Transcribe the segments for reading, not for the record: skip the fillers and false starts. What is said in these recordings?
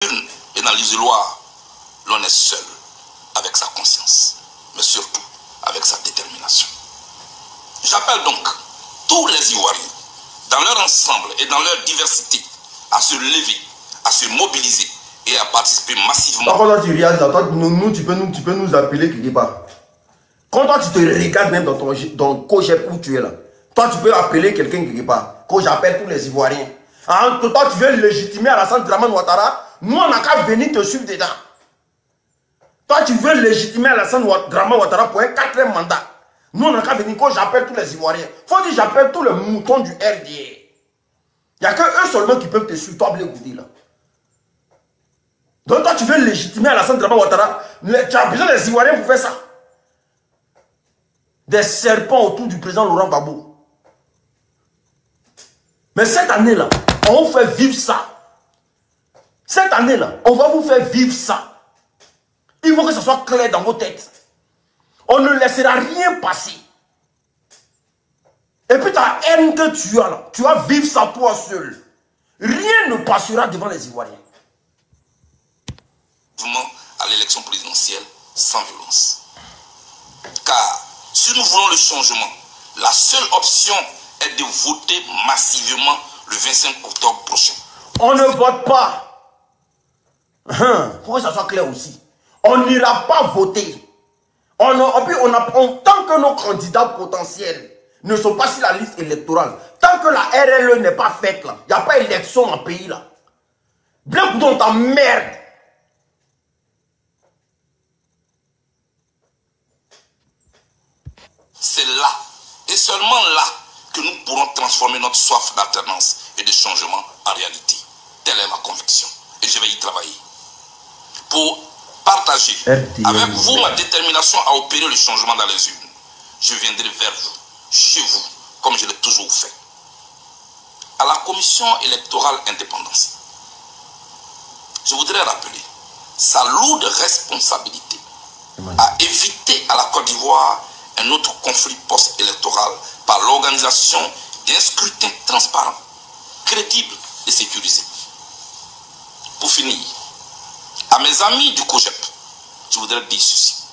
Et dans l'isoloir, l'on est seul avec sa conscience, mais surtout avec sa détermination. J'appelle donc tous les Ivoiriens, dans leur ensemble et dans leur diversité, à se lever, à se mobiliser et à participer massivement. Quand toi tu regardes, tu peux nous appeler quelque part. Quand toi tu te regardes même dans ton cogep où tu es là, toi tu peux appeler quelqu'un quelque part. Quand j'appelle tous les Ivoiriens. Toi tu veux légitimer Alassane Dramane Ouattara, nous on n'a qu'à venir te suivre dedans. Toi tu veux légitimer Alassane Dramane Ouattara pour un 4e mandat. Nous on n'a qu'à venir. Quand j'appelle tous les Ivoiriens, faut dire j'appelle tous les moutons du RDA. Il n'y a que eux seulement qui peuvent te suivre, toi Blé Goudé là. Donc toi tu veux légitimer Alassane Dramane Ouattara, tu as besoin des Ivoiriens pour faire ça. Des serpents autour du président Laurent Gbagbo. Mais cette année-là, on vous fait vivre ça. Cette année-là, on va vous faire vivre ça. Il faut que ce soit clair dans vos têtes. On ne laissera rien passer. Et puis ta haine que tu as là, tu vas vivre ça toi seul. Rien ne passera devant les Ivoiriens. À l'élection présidentielle sans violence. Car si nous voulons le changement, la seule option est de voter massivement le 25 octobre prochain. On ne vote pas. Faut que ça soit clair aussi. On n'ira pas voter. Tant que nos candidats potentiels ne sont pas sur la liste électorale, tant que la RLE n'est pas faite là, il n'y a pas élection dans le pays là. Blé Goudé, on t'emmerde. C'est là, et seulement là, que nous pourrons transformer notre soif d'alternance et de changement en réalité. Telle est ma conviction. Et je vais y travailler. Pour partager avec vous ma détermination à opérer le changement dans les urnes, je viendrai vers vous, chez vous, comme je l'ai toujours fait. À la commission électorale indépendante, je voudrais rappeler sa lourde responsabilité à éviter à la Côte d'Ivoire un autre conflit post-électoral par l'organisation d'un scrutin transparent, crédible et sécurisé. Pour finir, à mes amis du COGEP, je voudrais dire ceci.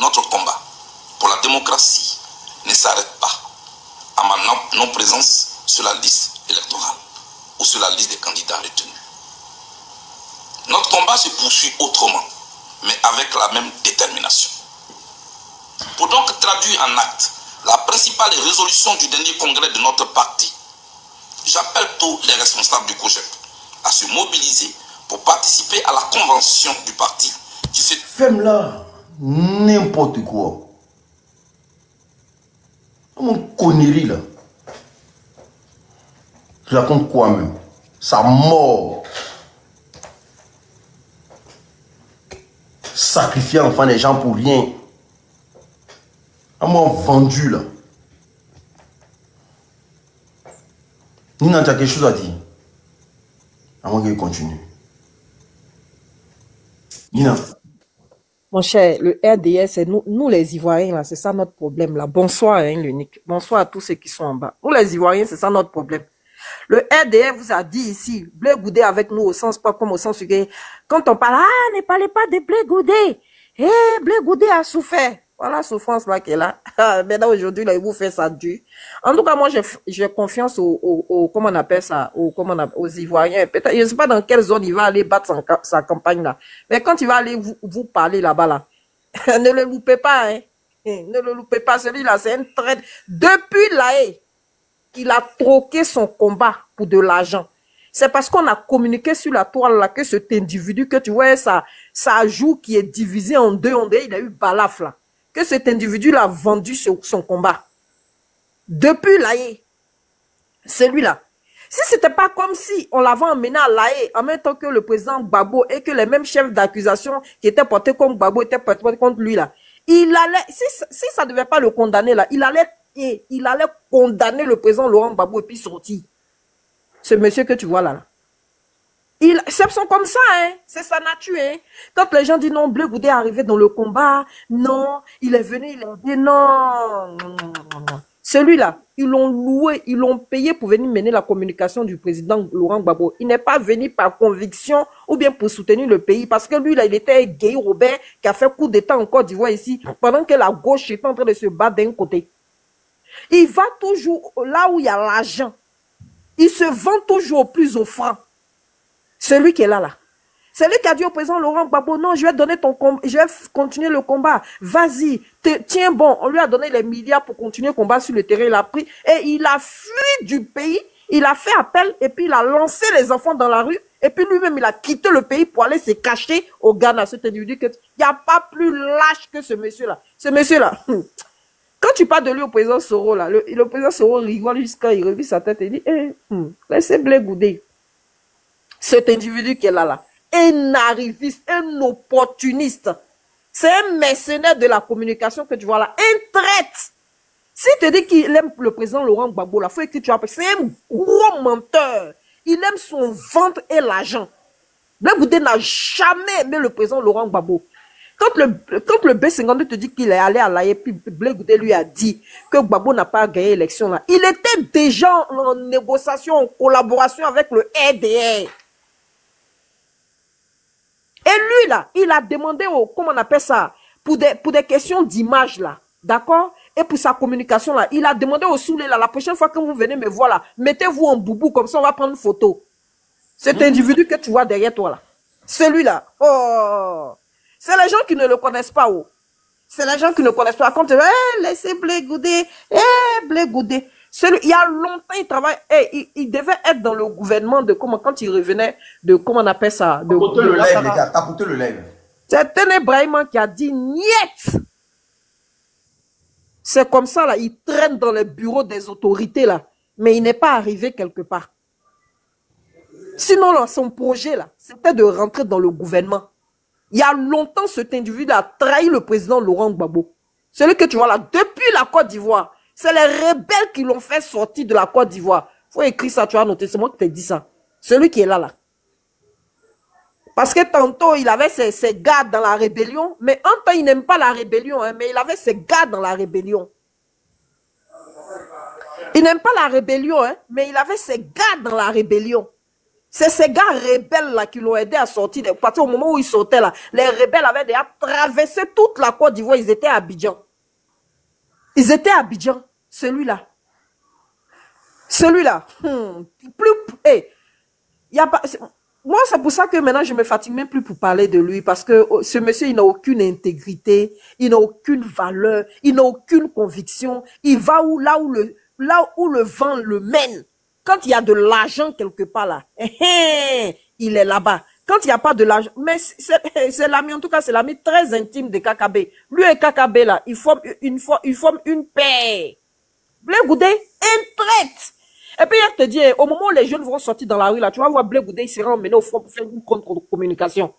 Notre combat pour la démocratie ne s'arrête pas à ma non-présence sur la liste électorale ou sur la liste des candidats retenus. Notre combat se poursuit autrement, mais avec la même détermination. Pour donc traduire en acte la principale résolution du dernier congrès de notre parti, j'appelle tous les responsables du COGEP à se mobiliser pour participer à la convention du parti qui se... Femme là, n'importe quoi. Mon connerie là. Je raconte quoi même? Sa mort. Sacrifier enfin les gens pour rien. À moi vendu là. Nina, tu as quelque chose à dire? À moi qu'il continue. Nina. Mon cher, le RDS, c'est nous les Ivoiriens, là, c'est ça notre problème, là. Bonsoir, hein, l'unique. Bonsoir à tous ceux qui sont en bas. Nous, les Ivoiriens, c'est ça notre problème. Le RDS vous a dit ici, Blé Goudé avec nous au sens propre comme au sens figuré. Quand on parle, ne parlez pas de Blé Goudé. Blé Goudé a souffert. Voilà la souffrance là qu'elle a. Maintenant, aujourd'hui, là, il vous fait ça dur. En tout cas, moi, j'ai confiance comment on appelle ça, aux Ivoiriens. Peut-être, je ne sais pas dans quelle zone il va aller battre sa campagne là. Mais quand il va aller vous parler là-bas là, ne le loupez pas, hein. Ne le loupez pas. Celui-là, c'est un trait. Depuis là, il a troqué son combat pour de l'argent. C'est parce qu'on a communiqué sur la toile là que cet individu que tu vois, sa joue qui est divisée en deux, il a eu balaf là. Que cet individu a vendu son combat. Depuis l'AE, celui-là. Si c'était pas comme si on l'avait emmené à l'AE en même temps que le président Gbagbo et que les mêmes chefs d'accusation qui étaient portés comme Gbagbo étaient portés contre lui là, il allait, si ça ne devait pas le condamner là, il allait condamner le président Laurent Gbagbo et puis sortir. Ce monsieur que tu vois là. C'est comme ça, hein. C'est sa nature, hein. Quand les gens disent non, Blé Goudé est arrivé dans le combat, non, il est venu, il a dit non. Celui-là, ils l'ont loué, ils l'ont payé pour venir mener la communication du président Laurent Gbagbo. Il n'est pas venu par conviction ou bien pour soutenir le pays. Parce que lui, là, il était Guy Robert qui a fait coup d'État en Côte d'Ivoire ici, pendant que la gauche est en train de se battre d'un côté. Il va toujours là où il y a l'argent. Il se vend toujours au plus offrant. Celui qui est là. C'est lui qui a dit au président Laurent Gbagbo, non, je vais donner ton combat, je vais continuer le combat. Vas-y, tiens bon. On lui a donné les milliards pour continuer le combat sur le terrain. Il a pris et il a fui du pays. Il a fait appel et puis il a lancé les enfants dans la rue. Et puis lui-même, il a quitté le pays pour aller se cacher au Ghana. Cet individu, il n'y a pas plus lâche que ce monsieur-là. Ce monsieur-là. Quand tu parles de lui au président Soro, là, le président Soro rigole jusqu'à il revit sa tête et dit, laissez Blé Goudé. Cet individu qui est là. Un arriviste, un opportuniste. C'est un mercenaire de la communication que tu vois là. Un traître. Si tu te dis qu'il aime le président Laurent Gbagbo, il faut que tu appelles. C'est un gros menteur. Il aime son ventre et l'argent. Blé Goudé n'a jamais aimé le président Laurent Gbagbo. Quand le B52 te dit qu'il est allé à l'AE, puis Blé Goudé lui a dit que Gbagbo n'a pas gagné l'élection là, il était déjà en négociation, en collaboration avec le RDR. Et lui, là, il a demandé comment on appelle ça, pour des questions d'image, là, d'accord? Et pour sa communication, là, il a demandé au Soulé, là, la prochaine fois que vous venez me voir, là, mettez-vous en boubou, comme ça, on va prendre une photo. Cet individu que tu vois derrière toi, là. Celui-là. Oh! C'est les gens qui ne le connaissent pas, oh. C'est les gens qui ne connaissent pas. Quand tu dis, laissez Blé Goudé, Blé Goudé. Il y a longtemps, il travaille, il devait être dans le gouvernement de comment, quand il revenait de, comment on appelle ça, de tapoter le live, les gars, tapoter le live. C'est un Ibrahima qui a dit, niet! C'est comme ça, là, il traîne dans les bureaux des autorités, là, mais il n'est pas arrivé quelque part. Sinon, là, son projet, là, c'était de rentrer dans le gouvernement. Il y a longtemps, cet individu a trahi le président Laurent Gbagbo. Celui que tu vois là, depuis la Côte d'Ivoire. C'est les rebelles qui l'ont fait sortir de la Côte d'Ivoire. Faut écrire ça, tu vas noter. C'est moi qui t'ai dit ça. Celui qui est là. Parce que tantôt, il avait ses gars dans la rébellion. Mais en temps, il n'aime pas la rébellion. Hein, mais il avait ses gars dans la rébellion. Il n'aime pas la rébellion. Hein, mais il avait ses gars dans la rébellion. C'est ces gars rebelles là qui l'ont aidé à sortir. Parce qu'au moment où ils sortaient là, les rebelles avaient déjà traversé toute la Côte d'Ivoire. Ils étaient à Abidjan. Ils étaient à Abidjan. Celui-là. Celui-là. Y a pas, moi, c'est pour ça que maintenant, je me fatigue même plus pour parler de lui. Parce que ce monsieur, il n'a aucune intégrité. Il n'a aucune valeur. Il n'a aucune conviction. Il va là où le vent le mène. Quand il y a de l'argent quelque part là, il est là-bas. Quand il n'y a pas de l'argent, mais c'est l'ami, en tout cas, c'est l'ami très intime de KKB. Lui et KKB là, ils forment une paire. Blé Goudé, un traître. Et puis, il te dit, au moment où les jeunes vont sortir dans la rue là, tu vas voir Blé Goudé, il sera emmené au front pour faire une contre-communication.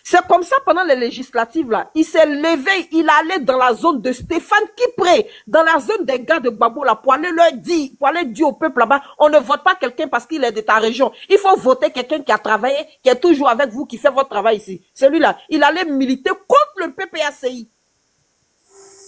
C'est comme ça, pendant les législatives, là, il s'est levé, il allait dans la zone de Stéphane Kipré, dans la zone des gars de Gbagbo, là, pour aller leur dire, pour aller dire au peuple là-bas, on ne vote pas quelqu'un parce qu'il est de ta région. Il faut voter quelqu'un qui a travaillé, qui est toujours avec vous, qui fait votre travail ici. Celui-là, il allait militer contre le PPACI.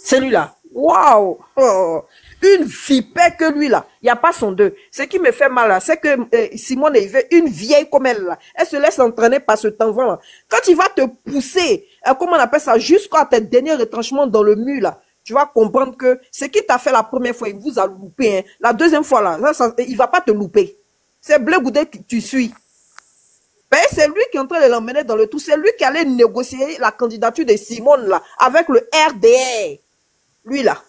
Celui-là. Waouh! Oh. Une vipère que lui là, il n'y a pas son deux. Ce qui me fait mal là, c'est que Simone Veil, une vieille comme elle là, elle se laisse entraîner par ce temps là. Quand il va te pousser, comment on appelle ça, jusqu'à tes derniers retranchements dans le mur là, tu vas comprendre que ce qui t'a fait la première fois, il vous a loupé. Hein. La deuxième fois là, il va pas te louper. C'est Blé Goudé que tu suis. Ben, c'est lui qui est en train de l'emmener dans le tout. C'est lui qui allait négocier la candidature de Simone là, avec le RDR. Lui là.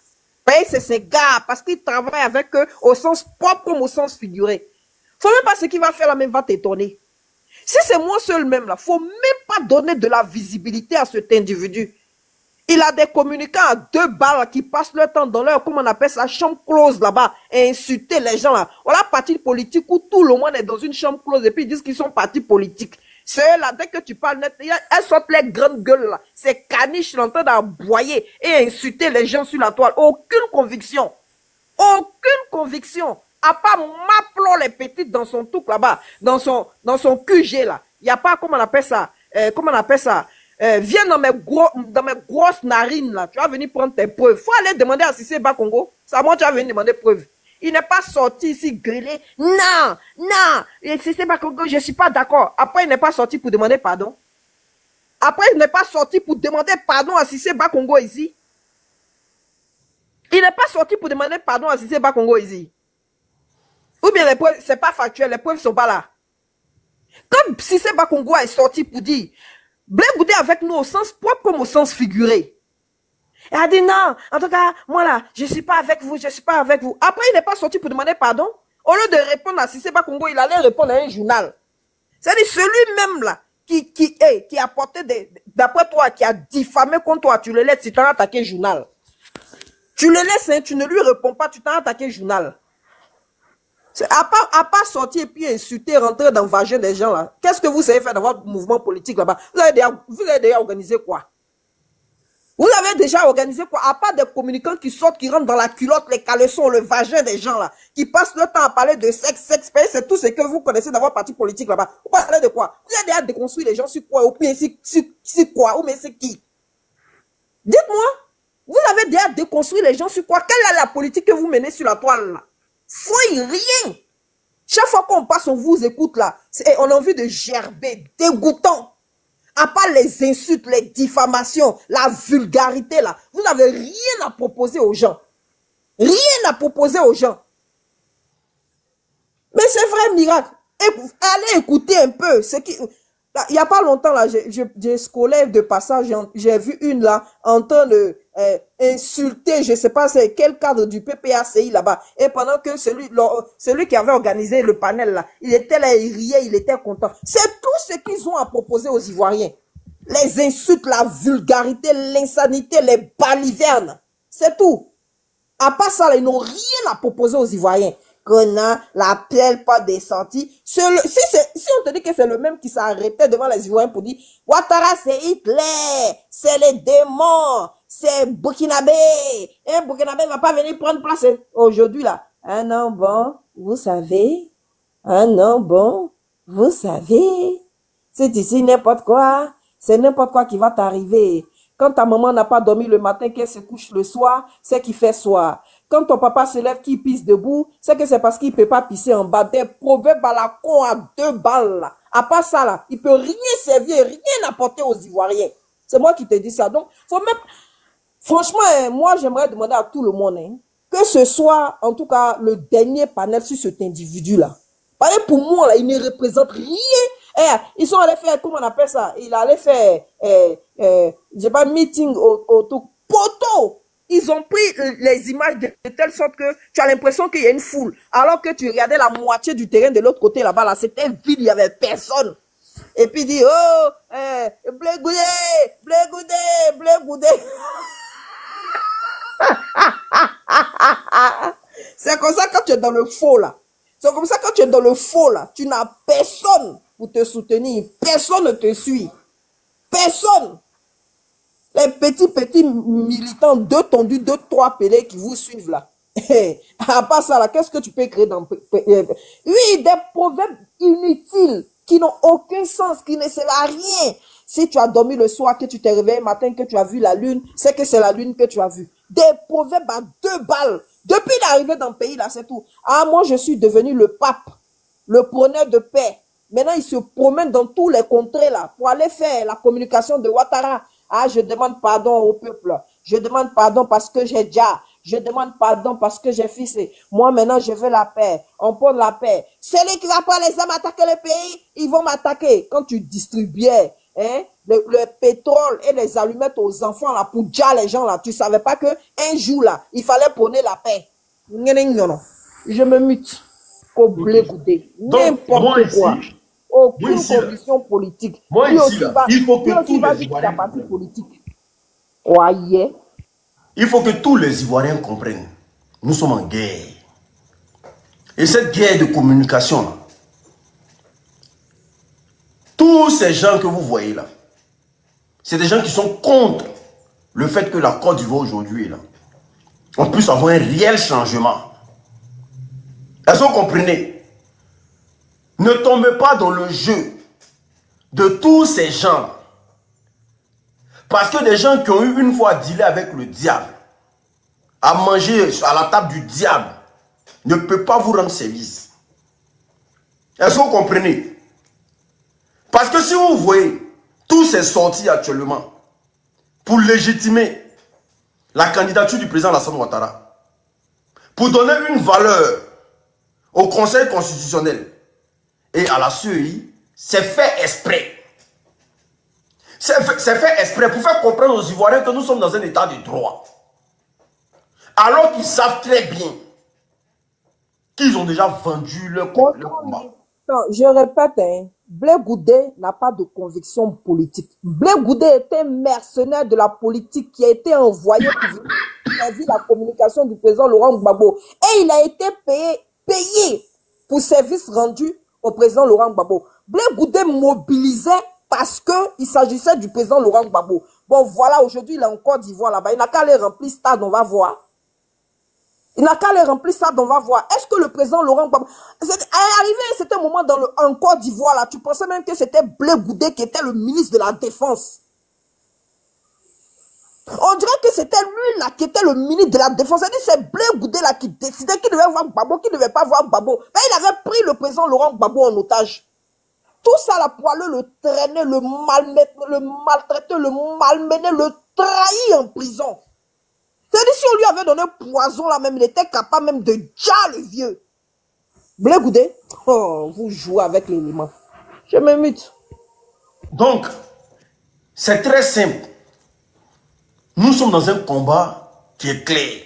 C'est ses gars, parce qu'il travaille avec eux au sens propre comme au sens figuré. Faut même pas ce qu'il va faire là, même va t'étonner. Si c'est moi seul même là, faut même pas donner de la visibilité à cet individu. Il a des communicants à 2 balles là, qui passent leur temps dans leur, comment on appelle ça, chambre close là-bas, et insulter les gens là. Voilà, parti politique où tout le monde est dans une chambre close et puis ils disent qu'ils sont partis politiques. C'est là, dès que tu parles net, elles sortent les grandes gueules là. C'est caniche en train d'aboyer et insulter les gens sur la toile. Aucune conviction. Aucune conviction. À part m'appeler les petites dans son truc là-bas, dans son QG là. Il n'y a pas, comment on appelle ça, viens dans mes grosses narines, là. Tu vas venir prendre tes preuves. Il faut aller demander à Cissé Bakongo. C'est à moi tu vas venir demander preuves. Il n'est pas sorti ici grêlé. Non, non. Cissé Bakongo, je ne suis pas d'accord. Après, il n'est pas sorti pour demander pardon. Après, il n'est pas sorti pour demander pardon à Cissé Bakongo ici. Il n'est pas sorti pour demander pardon à Cissé Bakongo ici. Ou bien les preuves, c'est pas factuel, les preuves ne sont pas là. Comme Cissé Bakongo est sorti pour dire, Blé Goudé avec nous au sens propre comme au sens figuré. Elle a dit non, en tout cas, moi là, je ne suis pas avec vous, je ne suis pas avec vous. Après, il n'est pas sorti pour demander pardon. Au lieu de répondre à Cissé Bakongo, il allait répondre à un journal. C'est-à-dire celui-même là, qui a porté, d'après toi, qui a diffamé contre toi, tu le laisses, tu t'en as attaqué le journal. Tu le laisses, hein, tu ne lui réponds pas, tu t'en as attaqué le journal. À part sortir et puis insulter, rentrer dans le vagin des gens là, qu'est-ce que vous savez faire dans votre mouvement politique là-bas? Vous avez déjà organisé quoi? Vous avez déjà organisé quoi? À part des communicants qui sortent, qui rentrent dans la culotte, les caleçons, le vagin des gens là, qui passent le temps à parler de sexe, c'est tout ce que vous connaissez dans votre parti politique là-bas. Vous parlez de quoi? Vous avez déjà déconstruit les gens sur quoi? Ou bien sur quoi? Ou bien c'est qui? Dites-moi, vous avez déjà déconstruit les gens sur quoi? Quelle est la politique que vous menez sur la toile là? Fouille, rien. Chaque fois qu'on passe, on vous écoute là, on a envie de gerber, dégoûtant. À part les insultes, les diffamations, la vulgarité là, vous n'avez rien à proposer aux gens. Rien à proposer aux gens. Mais c'est vrai, miracle. Allez écouter un peu. Il n'y a pas longtemps là, j'ai scrollé de passage, j'ai vu une là, en train de insulter, je ne sais pas c'est quel cadre du PPACI là-bas. Et pendant que celui qui avait organisé le panel là, il était là, il riait, il était content. C'est tout ce qu'ils ont à proposer aux Ivoiriens. Les insultes, la vulgarité, l'insanité, les balivernes. C'est tout. À part ça, là, ils n'ont rien à proposer aux Ivoiriens. Qu'on la pelle pas descendue. Si on te dit que c'est le même qui s'arrêtait devant les Ivoiriens pour dire Ouattara c'est Hitler, c'est les démons, c'est Burkinabé. Un Burkinabé ne va pas venir prendre place aujourd'hui là. Ah non bon, vous savez. Ah non bon, vous savez. C'est ici n'importe quoi. C'est n'importe quoi qui va t'arriver. Quand ta maman n'a pas dormi le matin, qu'elle se couche le soir, c'est qu'il fait soir. Quand ton papa se lève, qu'il pisse debout, c'est que c'est parce qu'il ne peut pas pisser en bas. Des proverbes à la con à 2 balles là. À part ça là, il ne peut rien servir, rien apporter aux Ivoiriens. C'est moi qui te dis ça. Donc, faut même... Franchement, moi j'aimerais demander à tout le monde que ce soit en tout cas le dernier panel sur cet individu là. Parce que pour moi là, il ne représente rien. Ils sont allés faire, comment on appelle ça? Il allait faire, j'ai pas meeting autour. Poteau! Ils ont pris les images de telle sorte que tu as l'impression qu'il y a une foule. Alors que tu regardais la moitié du terrain de l'autre côté là-bas, là, c'était vide, il n'y avait personne. Et puis il dit, oh, Blé Goudé, Blé Goudé, Blé Goudé. C'est comme ça quand tu es dans le faux là. C'est comme ça quand tu es dans le faux là. Tu n'as personne pour te soutenir. Personne ne te suit. Personne. Les petits militants, 2 tondus, 2, 3 pelés qui vous suivent là. À part ça là, qu'est-ce que tu peux créer dans... Oui, des proverbes inutiles qui n'ont aucun sens, qui ne servent à rien. Si tu as dormi le soir, que tu t'es réveillé le matin, que tu as vu la lune, c'est que c'est la lune que tu as vue. Des proverbes à 2 balles. Depuis l'arrivée dans le pays là, c'est tout. Ah, moi je suis devenu le pape, le preneur de paix. Maintenant, il se promène dans tous les contrées là pour aller faire la communication de Ouattara. Ah, je demande pardon au peuple. Je demande pardon parce que j'ai déjà. Je demande pardon parce que j'ai fissé. Moi, maintenant, je veux la paix. On prend la paix. Celui qui va pas les armes attaquer le pays, ils vont m'attaquer. Quand tu distribuais le pétrole et les allumettes aux enfants là pour déjà les gens là, tu savais pas que un jour là, il fallait prôner la paix. Je me mute. Blé Goudé. N'importe quoi. Aucune condition politique. Moi ici, là, il faut que tous les Ivoiriens il faut que tous les Ivoiriens comprennent. Nous sommes en guerre. Et cette guerre de communication, là, tous ces gens que vous voyez là, c'est des gens qui sont contre le fait que la Côte d'Ivoire aujourd'hui, là, on puisse avoir un réel changement. Est-ce que vous comprenez? Ne tombez pas dans le jeu de tous ces gens Parce que des gens qui ont eu une fois dealé avec le diable, à manger à la table du diable, ne peuvent pas vous rendre service. Est-ce que vous comprenez? Parce que si vous voyez tous ces sorties actuellement pour légitimer la candidature du président Alassane Ouattara, pour donner une valeur au Conseil constitutionnel et à la CEI, c'est fait exprès. C'est fait exprès pour faire comprendre aux Ivoiriens que nous sommes dans un état de droit. Alors qu'ils savent très bien qu'ils ont déjà vendu leur combat. Non, je répète, hein, Blé Goudé n'a pas de conviction politique. Blé Goudé était mercenaire de la politique qui a été envoyé pour servir la communication du président Laurent Gbagbo. Et il a été payé pour service rendu au président Laurent Gbagbo. Blé Goudé mobilisait parce qu'il s'agissait du président Laurent Gbagbo. Bon, voilà, aujourd'hui, il est en Côte d'Ivoire là-bas. Il n'a qu'à aller remplir stade, on va voir. Il n'a qu'à aller remplir stade, on va voir. Est-ce que le président Laurent Gbagbo... Arrivé à un certain moment en Côte d'Ivoire, là, tu pensais même que c'était Blé Goudé qui était le ministre de la Défense. On dirait que c'était lui là qui était le ministre de la Défense. C'est Blé Goudé là qui décidait qu'il devait voir Gbagbo, qu'il ne devait pas voir Gbagbo. Mais il avait pris le président Laurent Gbagbo en otage. Tout ça, la poileux, le traîner, le maltraiter, le malmener, le trahir en prison. C'est-à-dire, si on lui avait donné poison là même, il était capable même de déjà le vieux. Blé Goudé, oh, vous jouez avec l'élément. Je me mute. Donc, c'est très simple. Nous sommes dans un combat qui est clair.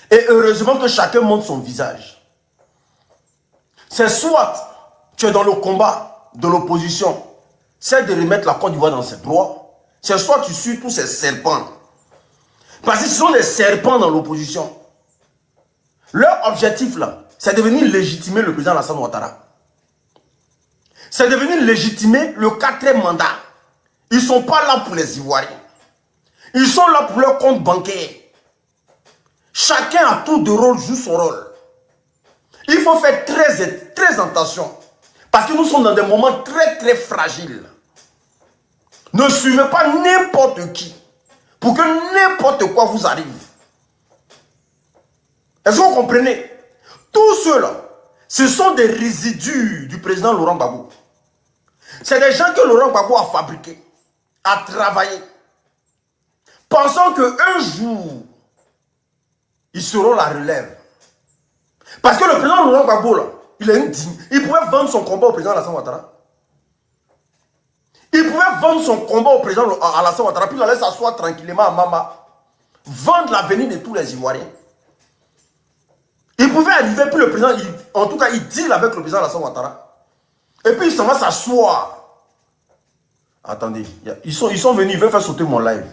Et heureusement que chacun montre son visage. C'est soit tu es dans le combat de l'opposition, c'est de remettre la Côte d'Ivoire dans ses droits. C'est soit tu suis tous ces serpents. Parce que ce sont des serpents dans l'opposition. Leur objectif là, c'est de venir légitimer le président Alassane Ouattara. C'est de venir légitimer le 4e mandat. Ils ne sont pas là pour les Ivoiriens. Ils sont là pour leur compte bancaire. Chacun à tour de rôle joue son rôle. Il faut faire très attention. Parce que nous sommes dans des moments très fragiles. Ne suivez pas n'importe qui. Pour que n'importe quoi vous arrive. Est-ce que vous comprenez? Tous ceux-là, ce sont des résidus du président Laurent Gbagbo. C'est des gens que Laurent Gbagbo a fabriqués, a travaillé. Pensant qu'un jour, ils seront la relève. Parce que le président Laurent Gbagbo, là, il est indigne. Il pouvait vendre son combat au président Alassane Ouattara. Il pouvait vendre son combat au président Alassane Ouattara, puis il allait s'asseoir tranquillement à Mama. Vendre l'avenir de tous les Ivoiriens. Il pouvait arriver, puis le président, en tout cas, il deal avec le président Alassane Ouattara. Et puis il s'en va s'asseoir. Attendez, ils sont venus, ils veulent faire sauter mon live.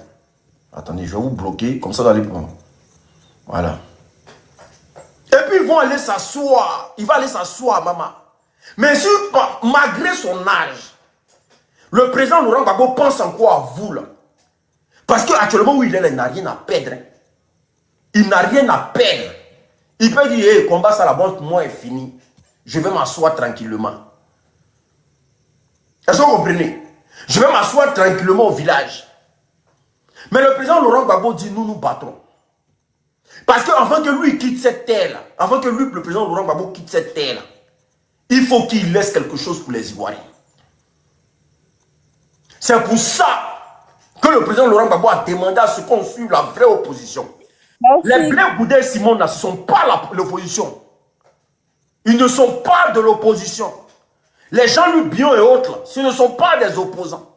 Attendez, je vais vous bloquer, comme ça vous allez prendre. Voilà. Et puis ils vont aller s'asseoir. Il va aller s'asseoir, maman. Mais si, malgré son âge, le président Laurent Gbagbo pense encore à vous, là. Parce qu'actuellement où il est là, il n'a rien à perdre. Hein. Il n'a rien à perdre. Il peut dire, hey, combat ça, la banque, moi, est fini. Je vais m'asseoir tranquillement. Est-ce que vous comprenez? Je vais m'asseoir tranquillement au village. Mais le président Laurent Gbagbo dit, nous nous battons. Parce qu'avant que lui quitte cette terre-là, avant que lui, le président Laurent Gbagbo quitte cette terre-là, il faut qu'il laisse quelque chose pour les Ivoiriens. C'est pour ça que le président Laurent Gbagbo a demandé à ce qu'on suive la vraie opposition. Merci. Les Blé Goudé et Simon, là, ce ne sont pas l'opposition. Ils ne sont pas de l'opposition. Les Jean-Luc Bion et autres, là, ce ne sont pas des opposants.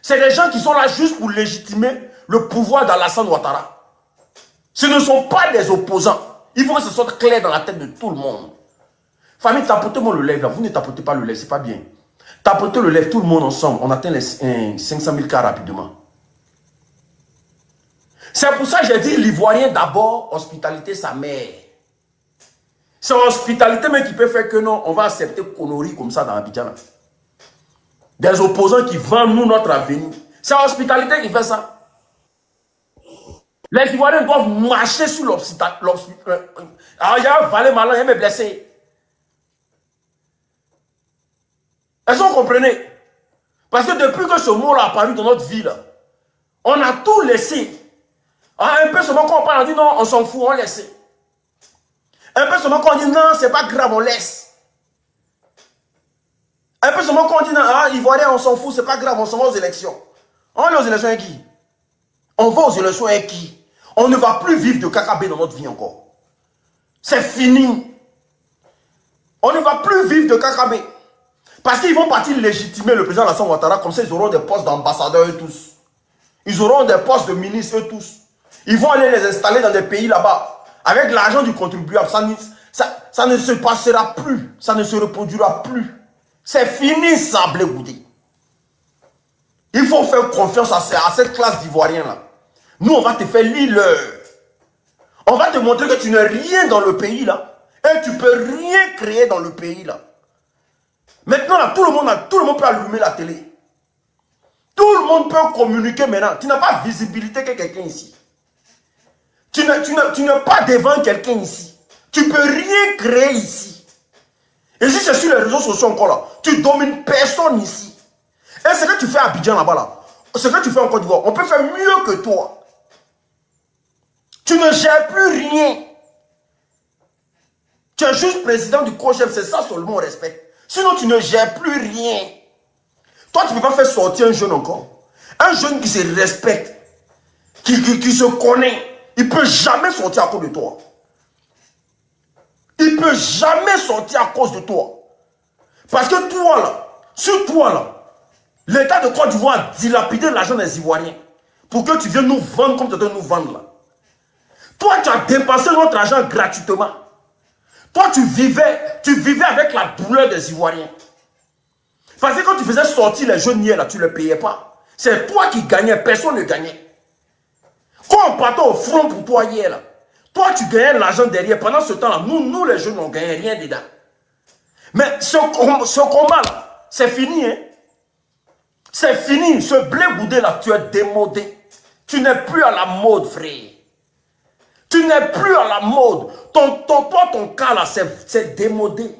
C'est des gens qui sont là juste pour légitimer le pouvoir d'Alassane Ouattara. Ce ne sont pas des opposants. Il faut que ce soit clair dans la tête de tout le monde. Famille, tapotez-moi le lèvre. Vous ne tapotez pas le lèvre, c'est pas bien. Tapotez le lèvre, tout le monde ensemble. On atteint les 500 000 cas rapidement. C'est pour ça que j'ai dit l'Ivoirien d'abord, hospitalité sa mère. C'est l'hospitalité même qui peut faire que non, on va accepter conneries comme ça dans Abidjan. Des opposants qui vendent nous notre avenir. C'est l'hospitalité qui fait ça. Les Ivoiriens doivent marcher sur l'hospitalité. Alors il y a un valet malin, il m'a blessé. Est-ce que vous comprenez? Parce que depuis que ce mot-là a apparu dans notre vie, là, On a tout laissé. Un peu seulement quand on parle, on dit non, on s'en fout, on laisse. Un peu seulement quand on dit non, c'est pas grave, on laisse. Un peu seulement quand on dit non, Ivoirien, on s'en fout, c'est pas grave, on s'en va aux élections. On va aux élections avec qui? On va aux élections avec qui? On ne va plus vivre de KKB dans notre vie encore. C'est fini. On ne va plus vivre de KKB. Parce qu'ils vont partir légitimer le président Alassane Ouattara, comme ça ils auront des postes d'ambassadeurs eux tous. Ils auront des postes de ministres eux tous. Ils vont aller les installer dans des pays là-bas. Avec l'argent du contribuable, ça ne se passera plus. Ça ne se reproduira plus. C'est fini ça, Blé Goudé. Il faut faire confiance à cette classe d'Ivoiriens là. Nous, on va te faire leader. On va te montrer que tu n'es rien dans le pays là. Et tu ne peux rien créer dans le pays là. Maintenant, là, tout le monde peut allumer la télé. Tout le monde peut communiquer maintenant. Tu n'as pas visibilité que quelqu'un ici. Tu n'es pas devant quelqu'un ici. Tu ne peux rien créer ici. Et si c'est sur les réseaux sociaux encore là, tu domines personne ici. Et ce que tu fais à Abidjan là-bas là, ce que tu fais en Côte d'Ivoire, on peut faire mieux que toi. Tu ne gères plus rien. Tu es juste président du COJEP, c'est ça seulement on respecte. Sinon tu ne gères plus rien. Toi tu ne peux pas faire sortir un jeune encore. Un jeune qui se respecte, qui se connaît, il ne peut jamais sortir à cause de toi. Il ne peut jamais sortir à cause de toi. Parce que toi là, sur toi là, l'État de Côte d'Ivoire a dilapidé l'argent des Ivoiriens pour que tu viennes nous vendre comme tu dois nous vendre là. Toi, tu as dépensé notre argent gratuitement. Toi, tu vivais avec la douleur des Ivoiriens. Parce que quand tu faisais sortir les jeunes hier là, tu ne les payais pas. C'est toi qui gagnais, personne ne gagnait. Quand on partait au front pour toi hier là, toi tu gagnais l'argent derrière. Pendant ce temps là, nous les jeunes, on ne gagnait rien dedans. Mais ce combat là, c'est fini, hein. C'est fini. Ce Blé Goudé là, tu es démodé. Tu n'es plus à la mode, frère. Tu n'es plus à la mode. Ton cas là, c'est démodé.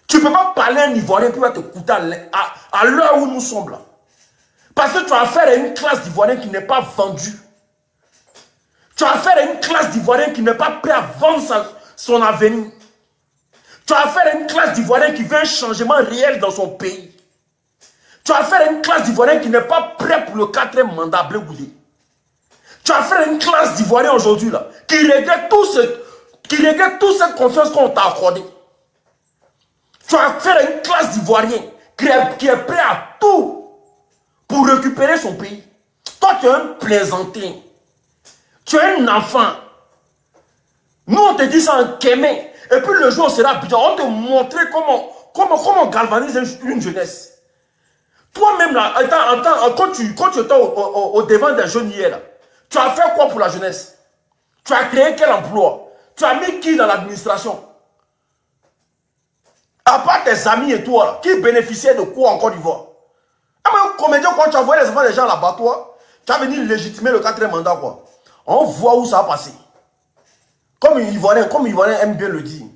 Tu ne peux pas parler un Ivoirien pour te coûter à l'heure où nous sommes là. Parce que tu as affaire à une classe d'Ivoiriens qui n'est pas vendue. Tu as affaire à une classe d'Ivoiriens qui n'est pas prêt à vendre son avenir. Tu as affaire à une classe d'Ivoiriens qui veut un changement réel dans son pays. Tu as affaire à une classe d'Ivoiriens qui n'est pas prêt pour le 4e mandat, Blé Goudé. Tu as affaire à une classe d'Ivoiriens aujourd'hui là, qui regrette toute cette confiance qu'on t'a accordée. Tu as affaire à une classe d'Ivoiriens qui est prêt à tout pour récupérer son pays. Toi, tu es un plaisantin. Tu es un enfant. Nous, on te dit ça en Kémé. Et puis le jour où on sera Abidjan, on te montrer comment galvaniser une jeunesse. Toi-même, là, quand tu étais au devant des jeunes hier, là, tu as fait quoi pour la jeunesse? Tu as créé quel emploi? Tu as mis qui dans l'administration? À part tes amis et toi, là, qui bénéficiaient de quoi en Côte d'Ivoire? Ah, mais comédien, quand tu as envoyé les enfants des gens là-bas, toi, tu as venu légitimer le 4e mandat, quoi. On voit où ça va passer. Comme Ivoirien aime bien le dire,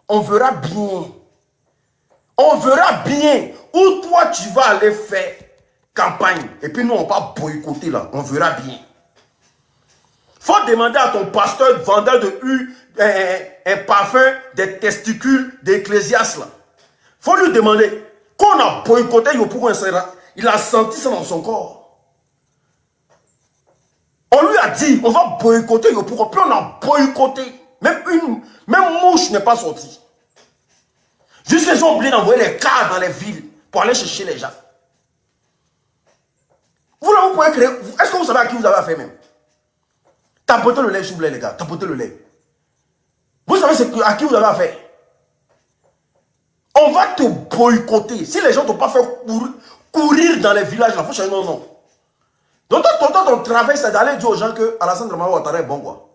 on verra bien. On verra bien où toi tu vas aller faire campagne. Et puis nous, on va boycotter là. On verra bien. Faut demander à ton pasteur vendeur de un parfum des testicules d'Ecclésias là. Faut lui demander. Quand on a boycotté Yopougon, il a senti ça dans son corps. On lui a dit, on va boycotter Yopougon. Puis on a boycotté. Même mouche n'est pas sortie. Jusqu'à ils ont oublié d'envoyer les cars dans les villes pour aller chercher les gens. Vous pouvez créer. Est-ce que vous savez à qui vous avez affaire même? Tapotez le lait, s'il vous plaît, les gars. Tapotez le lait. Vous savez à qui vous avez affaire? On va te boycotter. Si les gens ne t'ont pas fait courir dans les villages, il faut changer non, non. Donc, ton travail, c'est d'aller dire aux gens que Alassane Ouattara est bon, quoi.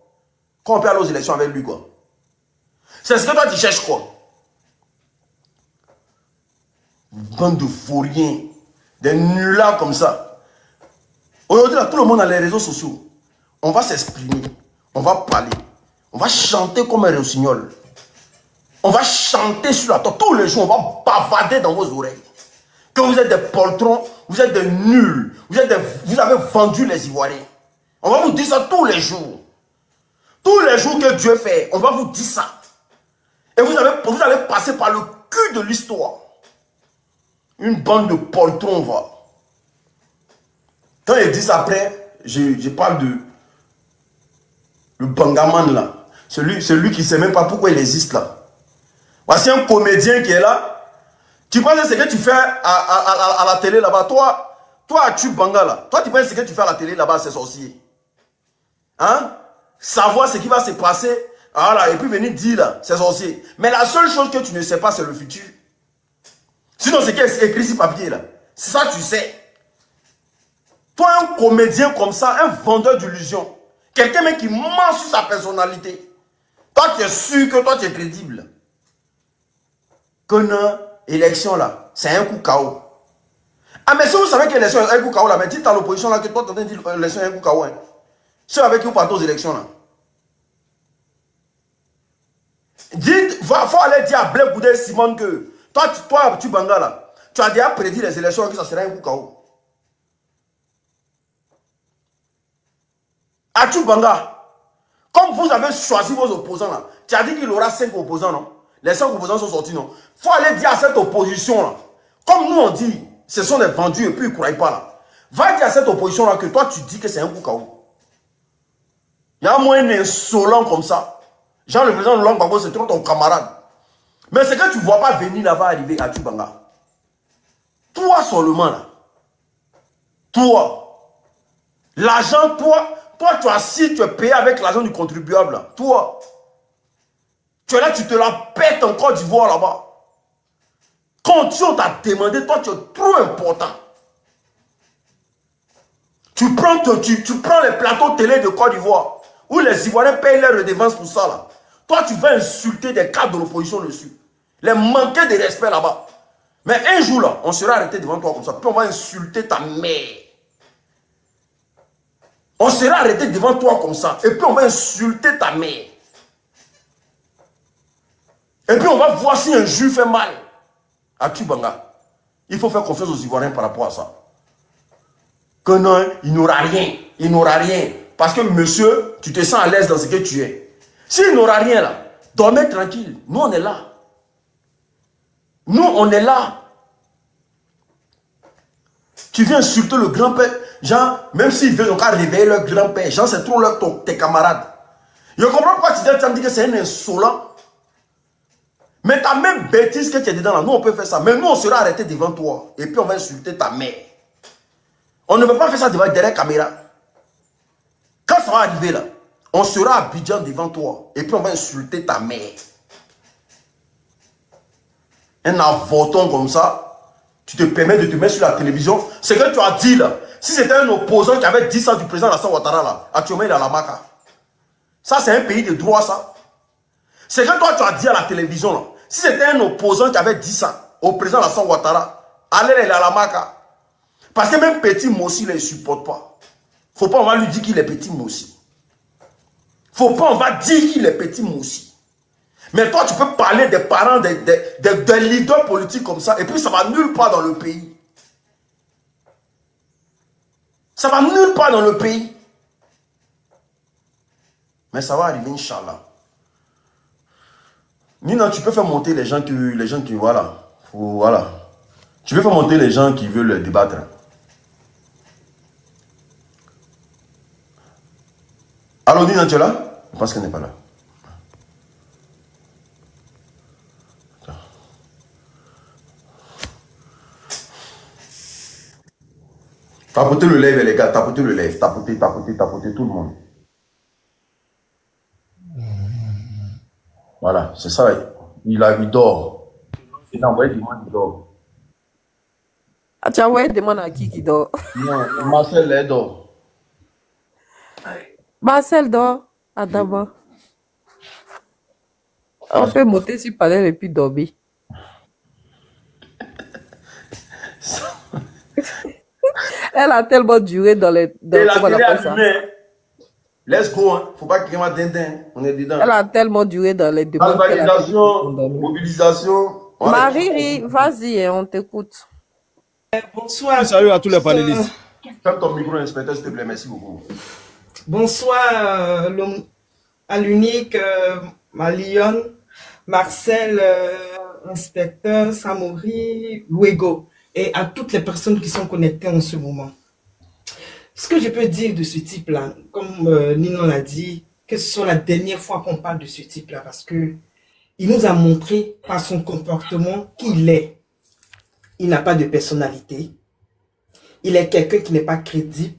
Quand on peut aller aux élections avec lui, quoi. C'est ce que toi, tu cherches, quoi. Bande de vauriens, des nullards comme ça. Aujourd'hui, tout le monde a les réseaux sociaux. On va s'exprimer, on va parler, on va chanter comme un rossignol. On va chanter sur la tête tous les jours, on va bavader dans vos oreilles. que vous êtes des poltrons, vous êtes des nuls, vous avez vendu les Ivoiriens. On va vous dire ça tous les jours. Tous les jours que Dieu fait, on va vous dire ça. Et vous allez passer par le cul de l'histoire. Une bande de poltrons, va. Quand ils disent après, je parle de le Bangaman là. Celui qui ne sait même pas pourquoi il existe là. Voici un comédien qui est là. Tu penses que ce que tu fais à la télé là-bas, toi, tu Banga là. Toi, tu penses que ce que tu fais à la télé là-bas, c'est sorcier. Hein? Savoir ce qui va se passer. Voilà, et puis venir dire là, c'est sorcier. Mais la seule chose que tu ne sais pas, c'est le futur. Sinon, c'est qui est écrit sur papier là. C'est ça que tu sais. Toi, un comédien comme ça, un vendeur d'illusions, quelqu'un qui ment sur sa personnalité, toi, tu es sûr que toi, tu es crédible. Que non, élection là, c'est un coup KO. Ah, mais si vous savez que l'élection est un coup KO là, mais dites à l'opposition là que toi, tu es en train de dire que l'élection est un coup KO. Hein. Ceux avec qui vous partez aux élections là. Dites, il faut aller dire à Blaise Goudé Simone que toi, tu Banga là, tu as déjà prédit les élections que ça sera un coup KO. Atou Banga, comme vous avez choisi vos opposants là, tu as dit qu'il aura 5 opposants, non? Les 5 opposants sont sortis, non? Il faut aller dire à cette opposition là, comme nous on dit, ce sont des vendus et puis ils ne croient pas là. Va dire à cette opposition là que toi tu dis que c'est un coup KO. Il y a un moyen insolent comme ça. Jean le président de Laurent Gbagbo, c'est trop ton camarade. Mais c'est que tu ne vois pas venir là-bas arriver à Tubanga. Toi seulement là. Toi. L'argent, toi, tu as si tu es payé avec l'argent du contribuable. Là. Toi. Tu es là, tu te la pètes en Côte d'Ivoire là-bas. Quand on t'a demandé, toi tu es trop important. Tu prends les plateaux télé de Côte d'Ivoire où les Ivoiriens payent leurs redevances pour ça là. Toi tu vas insulter des cadres de l'opposition dessus. Les manquer de respect là-bas. Mais un jour là, on sera arrêté devant toi comme ça. Puis on va insulter ta mère. On sera arrêté devant toi comme ça. Et puis on va insulter ta mère. Et puis on va voir si un juif fait mal à Tubanga. Il faut faire confiance aux Ivoiriens par rapport à ça. Que non, il n'aura rien. Il n'aura rien. Parce que monsieur, tu te sens à l'aise dans ce que tu es. S'il n'aura rien là, dormez tranquille. Nous on est là. Nous on est là. Tu viens insulter le grand-père. Jean, même s'ils veulent encore réveiller leur grand-père, Jean, c'est trop tes camarades. Je comprends pourquoi tu me dis que c'est un insolent. Mais ta même bêtise que tu es dedans là, nous on peut faire ça. Mais nous on sera arrêté devant toi. Et puis on va insulter ta mère. On ne veut pas faire ça derrière la caméra. Quand ça va arriver là, on sera à Abidjan devant toi. Et puis on va insulter ta mère. Un avorton comme ça. Tu te permets de te mettre sur la télévision. Ce que tu as dit là, si c'était un opposant qui avait 10 ans du président Alassane Ouattara là, actuellement il est à la Maca. Ça c'est un pays de droit ça. Ce que toi tu as dit à la télévision là, si c'était un opposant qui avait 10 ans au président Alassane Ouattara, allez il est à la Maca. Parce que même Petit Mossi ne le supporte pas. Faut pas on va lui dire qu'il est Petit Mossi. Faut pas on va dire qu'il est Petit Mossi. Mais toi, tu peux parler des parents, des leaders politiques comme ça, et puis ça va nulle part dans le pays. Ça va nulle part dans le pays. Mais ça va arriver, Inch'Allah. Nina, tu peux faire monter les gens qui voilà. Voilà. Tu peux faire monter les gens qui veulent débattre. Allô, Nina, tu es là? Je pense qu'elle n'est pas là. Tapotez le live, les gars, tapotez le live, tapotez tout le monde. Voilà, c'est ça. Il dort. Il a envoyé des gens qui dort. Ah, tu as envoyé des gens à qui dort? Non, Marcel, elle dort. Marcel dort. Ah, d'abord. On peut monter sur panel et puis dormir. Elle a tellement duré dans les... comment on appelle ça? Let's go, hein. Faut pas qu'il y ait un dindin. On est dedans. Elle a tellement duré dans les demandes. Validation, mobilisation. Marie, vas-y, on t'écoute. Bonsoir. Salut à tous les panélistes. Ferme ton micro, inspecteur, s'il te plaît, merci beaucoup. Bonsoir à l'unique, Malion, Marcel, inspecteur, Samori, Luego, et à toutes les personnes qui sont connectées en ce moment. Ce que je peux dire de ce type-là, comme Nino l'a dit, que ce soit la dernière fois qu'on parle de ce type-là, parce que il nous a montré par son comportement qu'il est. Il n'a pas de personnalité. Il est quelqu'un qui n'est pas crédible.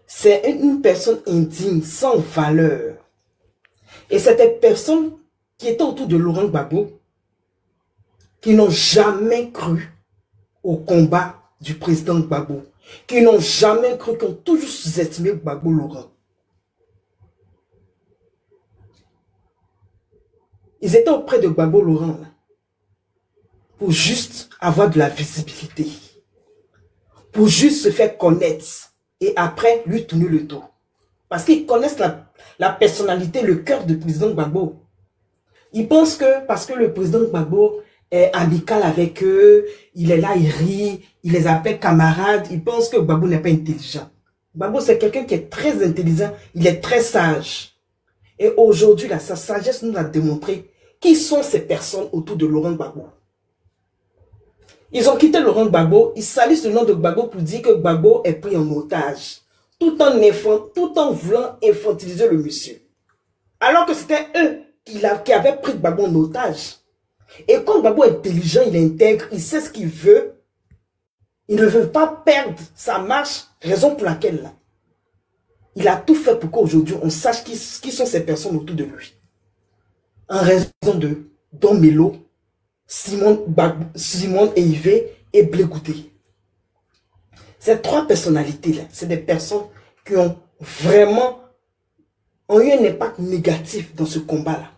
C'est une personne indigne, sans valeur. Et c'est des personnes qui étaient autour de Laurent Gbagbo, qui n'ont jamais cru au combat du président Gbagbo, qui n'ont jamais cru, qui ont toujours sous-estimé Gbagbo Laurent. Ils étaient auprès de Gbagbo Laurent pour juste avoir de la visibilité, pour juste se faire connaître et après lui tourner le dos. Parce qu'ils connaissent la personnalité, le cœur du président Gbagbo. Ils pensent que parce que le président Gbagbo est amical avec eux, il est là, il rit, il les appelle camarades, ils pensent que Gbagbo n'est pas intelligent. Gbagbo, c'est quelqu'un qui est très intelligent, il est très sage. Et aujourd'hui, sa sagesse nous a démontré qui sont ces personnes autour de Laurent Gbagbo. Ils ont quitté Laurent Gbagbo, ils salissent le nom de Gbagbo pour dire que Gbagbo est pris en otage, tout en voulant infantiliser le monsieur. Alors que c'était eux qui avaient pris Gbagbo en otage. Et quand Gbagbo est intelligent, il est intègre, il sait ce qu'il veut, il ne veut pas perdre sa marche, raison pour laquelle là, il a tout fait pour qu'aujourd'hui on sache qui sont ces personnes autour de lui. En raison de Don Melo, Simon Eivé et Blé Goudé. Ces trois personnalités-là, c'est des personnes qui ont vraiment eu un impact négatif dans ce combat-là.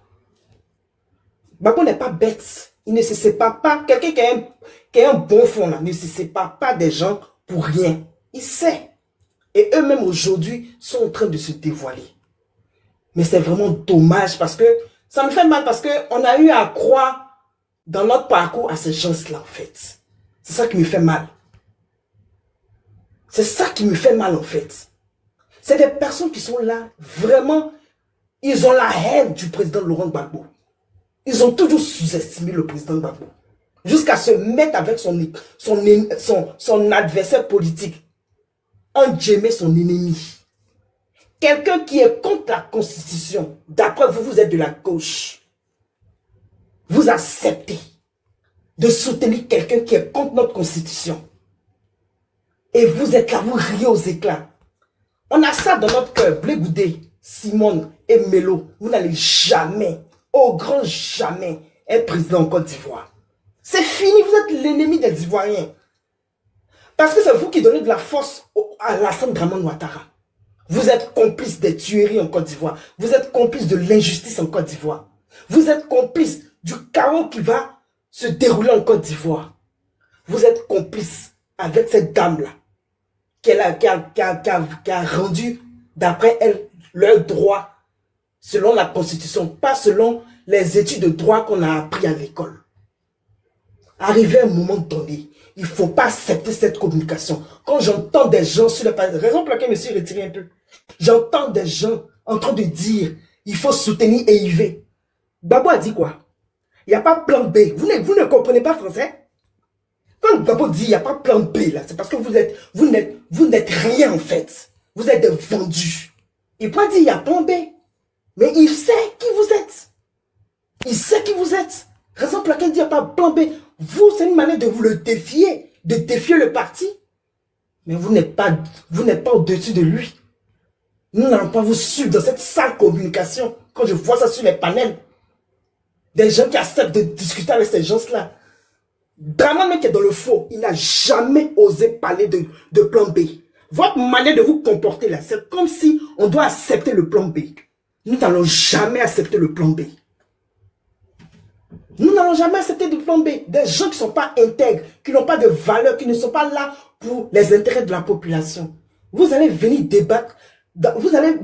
Gbagbo n'est pas bête. Il ne se sépare pas. Quelqu'un qui a un bon fond là, ne se sépare pas des gens pour rien. Il sait. Et eux-mêmes aujourd'hui sont en train de se dévoiler. Mais c'est vraiment dommage parce que ça me fait mal parce qu'on a eu à croire dans notre parcours à ces gens-là en fait. C'est ça qui me fait mal. C'est ça qui me fait mal en fait. C'est des personnes qui sont là, vraiment, ils ont la haine du président Laurent Gbagbo. Ils ont toujours sous-estimé le président Gbagbo. Jusqu'à se mettre avec son adversaire politique. En Djemé, son ennemi. Quelqu'un qui est contre la Constitution. D'après vous, vous êtes de la gauche. Vous acceptez de soutenir quelqu'un qui est contre notre Constitution. Et vous êtes là, vous riez aux éclats. On a ça dans notre cœur. Blé Goudé, Simone et Melo, vous n'allez jamais, au grand jamais, être président en Côte d'Ivoire. C'est fini, vous êtes l'ennemi des Ivoiriens. Parce que c'est vous qui donnez de la force à Alassane Dramane Ouattara. Vous êtes complice des tueries en Côte d'Ivoire. Vous êtes complice de l'injustice en Côte d'Ivoire. Vous êtes complice du chaos qui va se dérouler en Côte d'Ivoire. Vous êtes complice avec cette dame-là qui a rendu, d'après elle, leur droit selon la Constitution, pas selon les études de droit qu'on a appris à l'école. Arrivé à un moment donné, il ne faut pas accepter cette communication. Quand j'entends des gens sur la raison pour laquelle je me suis retiré un peu, j'entends des gens en train de dire il faut soutenir EIV. Gbagbo a dit quoi? Il n'y a pas plan B. Vous ne comprenez pas français? Quand Gbagbo dit il n'y a pas plan B, là, c'est parce que vous n'êtes rien en fait. Vous êtes des vendus. Il peut dire il y a plan B. Mais il sait qui vous êtes. Il sait qui vous êtes. Raison pour laquelle il n'y a pas plan B. Vous, c'est une manière de vous le défier, de défier le parti. Mais vous n'êtes pas au-dessus de lui. Nous n'allons pas vous suivre dans cette sale communication. Quand je vois ça sur les panels, des gens qui acceptent de discuter avec ces gens-là. Dramane qui est dans le faux, il n'a jamais osé parler de plan B. Votre manière de vous comporter là, c'est comme si on doit accepter le plan B. Nous n'allons jamais accepter le plan B. Nous n'allons jamais accepter le plan B. Des gens qui ne sont pas intègres, qui n'ont pas de valeur, qui ne sont pas là pour les intérêts de la population. Vous allez venir débattre, vous allez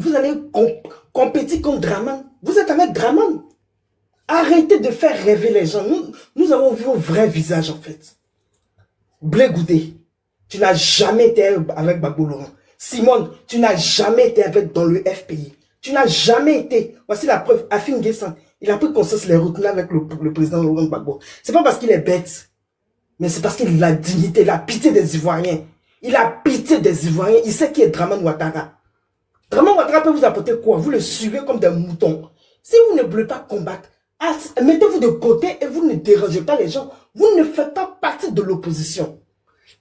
compétir contre Dramane. Vous êtes avec Dramane. Arrêtez de faire rêver les gens. Nous avons vu vos vrais visages en fait. Blé Goudé, tu n'as jamais été avec Gbagbo Laurent. Simone, tu n'as jamais été dans le FPI. Tu n'as jamais été. Voici la preuve. Afin Guessan, il a pris conscience les retourner avec le président Laurent Gbagbo. C'est pas parce qu'il est bête, mais c'est parce qu'il a la dignité, la pitié des Ivoiriens. Il a pitié des Ivoiriens. Il sait qui est Draman Ouattara. Draman Ouattara peut vous apporter quoi? Vous le suivez comme des moutons. Si vous ne voulez pas combattre, mettez-vous de côté et vous ne dérangez pas les gens. Vous ne faites pas partie de l'opposition.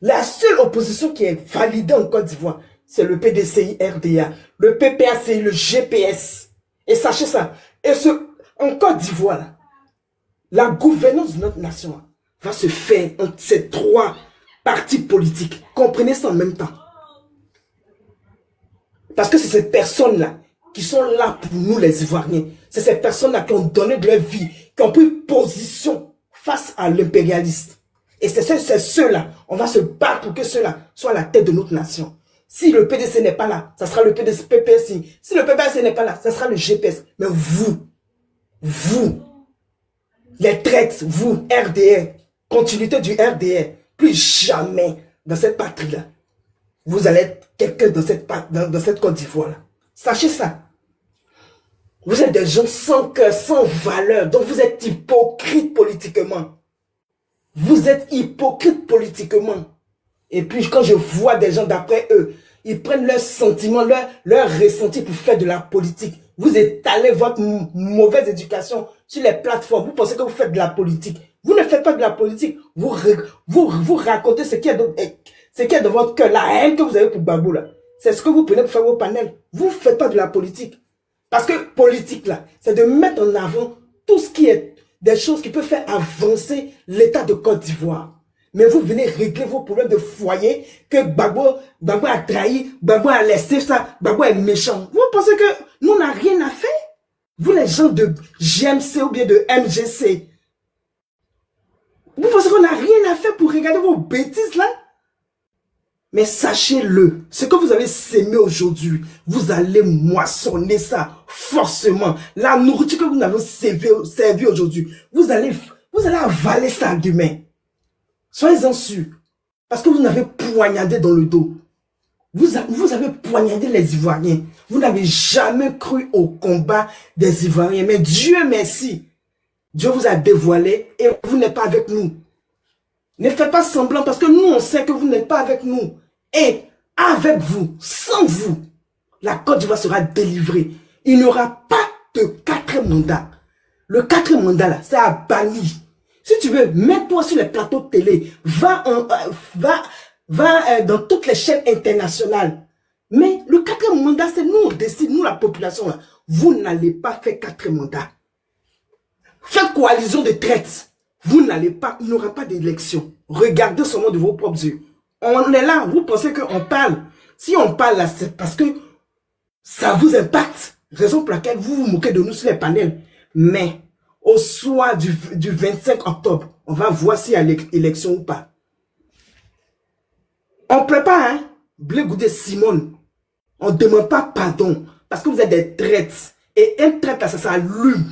La seule opposition qui est validée en Côte d'Ivoire, c'est le PDCI RDA, le PPACI, le GPS. Et sachez ça. Et en Côte d'Ivoire, la gouvernance de notre nation va se faire entre ces trois partis politiques. Comprenez ça en même temps. Parce que c'est ces personnes-là qui sont là pour nous les Ivoiriens. C'est ces personnes-là qui ont donné de leur vie, qui ont pris position face à l'impérialiste. Et c'est ceux-là, on va se battre pour que ceux-là soient à la tête de notre nation. Si le PDC n'est pas là, ça sera le PPSI. Si le PPSI n'est pas là, ça sera le GPS. Mais vous, les traites, vous, RDR, continuité du RDR, plus jamais dans cette patrie-là, vous allez être quelqu'un dans cette Côte d'Ivoire-là. Sachez ça. Vous êtes des gens sans cœur, sans valeur, donc vous êtes hypocrite politiquement. Vous êtes hypocrite politiquement. Et puis quand je vois des gens d'après eux, ils prennent leurs sentiments, leurs ressentis pour faire de la politique. Vous étalez votre mauvaise éducation sur les plateformes. Vous pensez que vous faites de la politique. Vous ne faites pas de la politique. Vous racontez ce qui est dans votre cœur, la haine que vous avez pour Gbagbo là. C'est ce que vous prenez pour faire vos panels. Vous ne faites pas de la politique. Parce que politique là, c'est de mettre en avant tout ce qui est des choses qui peuvent faire avancer l'état de Côte d'Ivoire. Mais vous venez régler vos problèmes de foyer, que Gbagbo a trahi, Gbagbo a laissé ça, Gbagbo est méchant. Vous pensez que nous n'avons rien à faire? Vous les gens de GMC ou bien de MGC, vous pensez qu'on n'a rien à faire pour regarder vos bêtises là? Mais sachez-le, ce que vous avez sémé aujourd'hui, vous allez moissonner ça forcément. La nourriture que vous avez servi aujourd'hui, vous allez avaler ça demain. Soyez-en sûrs. Parce que vous n'avez poignardé dans le dos. Vous avez poignardé les Ivoiriens. Vous n'avez jamais cru au combat des Ivoiriens. Mais Dieu merci. Dieu vous a dévoilé et vous n'êtes pas avec nous. Ne faites pas semblant parce que nous, on sait que vous n'êtes pas avec nous. Et avec vous, sans vous, la Côte d'Ivoire sera délivrée. Il n'y aura pas de 4e mandat. Le 4e mandat, là, c'est à Bali. Si tu veux, mets-toi sur les plateaux de télé. Va dans toutes les chaînes internationales. Mais le 4e mandat, c'est nous, on décide, nous, la population, là. Vous n'allez pas faire 4e mandat. Faites coalition de traite. Vous n'allez pas, il n'y aura pas d'élection. Regardez seulement de vos propres yeux. On est là, vous pensez qu'on parle. Si on parle là, c'est parce que ça vous impacte. Raison pour laquelle vous vous moquez de nous sur les panels. Mais au soir du 25 octobre, on va voir s'il y a l'élection ou pas. On ne plaît pas, hein? Blé Goudé Simone. On ne demande pas pardon. Parce que vous êtes des traites. Et un traite là, ça s'allume.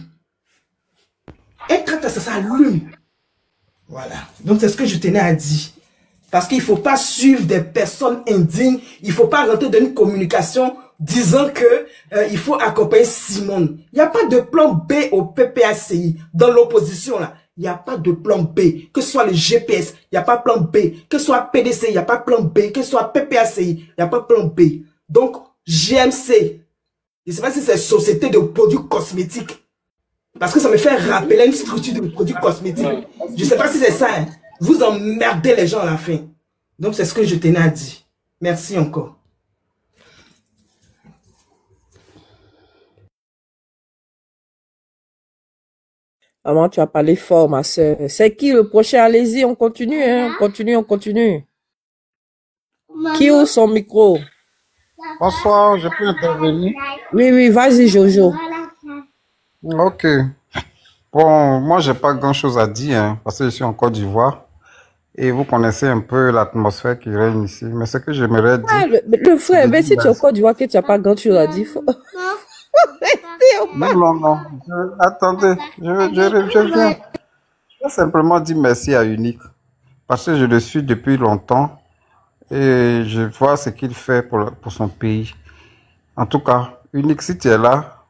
Un traite là, ça s'allume. Voilà. Donc c'est ce que je tenais à dire. Parce qu'il ne faut pas suivre des personnes indignes. Il ne faut pas rentrer dans une communication disant que il faut accompagner Simone. Il n'y a pas de plan B au PPACI. Dans l'opposition, là, il n'y a pas de plan B. Que ce soit le GPS, il n'y a pas de plan B. Que ce soit PDC, il n'y a pas de plan B. Que ce soit PPACI, il n'y a pas de plan B. Donc, GMC, je ne sais pas si c'est société de produits cosmétiques. Parce que ça me fait rappeler une structure de produits cosmétiques. Je ne sais pas si c'est ça. Hein. Vous emmerdez les gens à la fin. Donc, c'est ce que je tenais à dire. Merci encore. Maman, tu as parlé fort, ma soeur. C'est qui le prochain? Allez-y, on continue, hein? On continue. Maman. Qui ouvre son micro? Bonsoir, je peux intervenir? Oui, vas-y, Jojo. Ok. Bon, moi, j'ai pas grand-chose à dire, hein, parce que je suis en Côte d'Ivoire. Et vous connaissez un peu l'atmosphère qui règne ici. Mais ce que j'aimerais dire... Ah, le frère, mais si tu es en Côte d'Ivoire, que tu n'as pas grand-chose à dire, faut... Non. Attendez, je viens. Je vais simplement dire merci à Unique. parce que je le suis depuis longtemps et je vois ce qu'il fait pour son pays. En tout cas, Unique, si tu es là,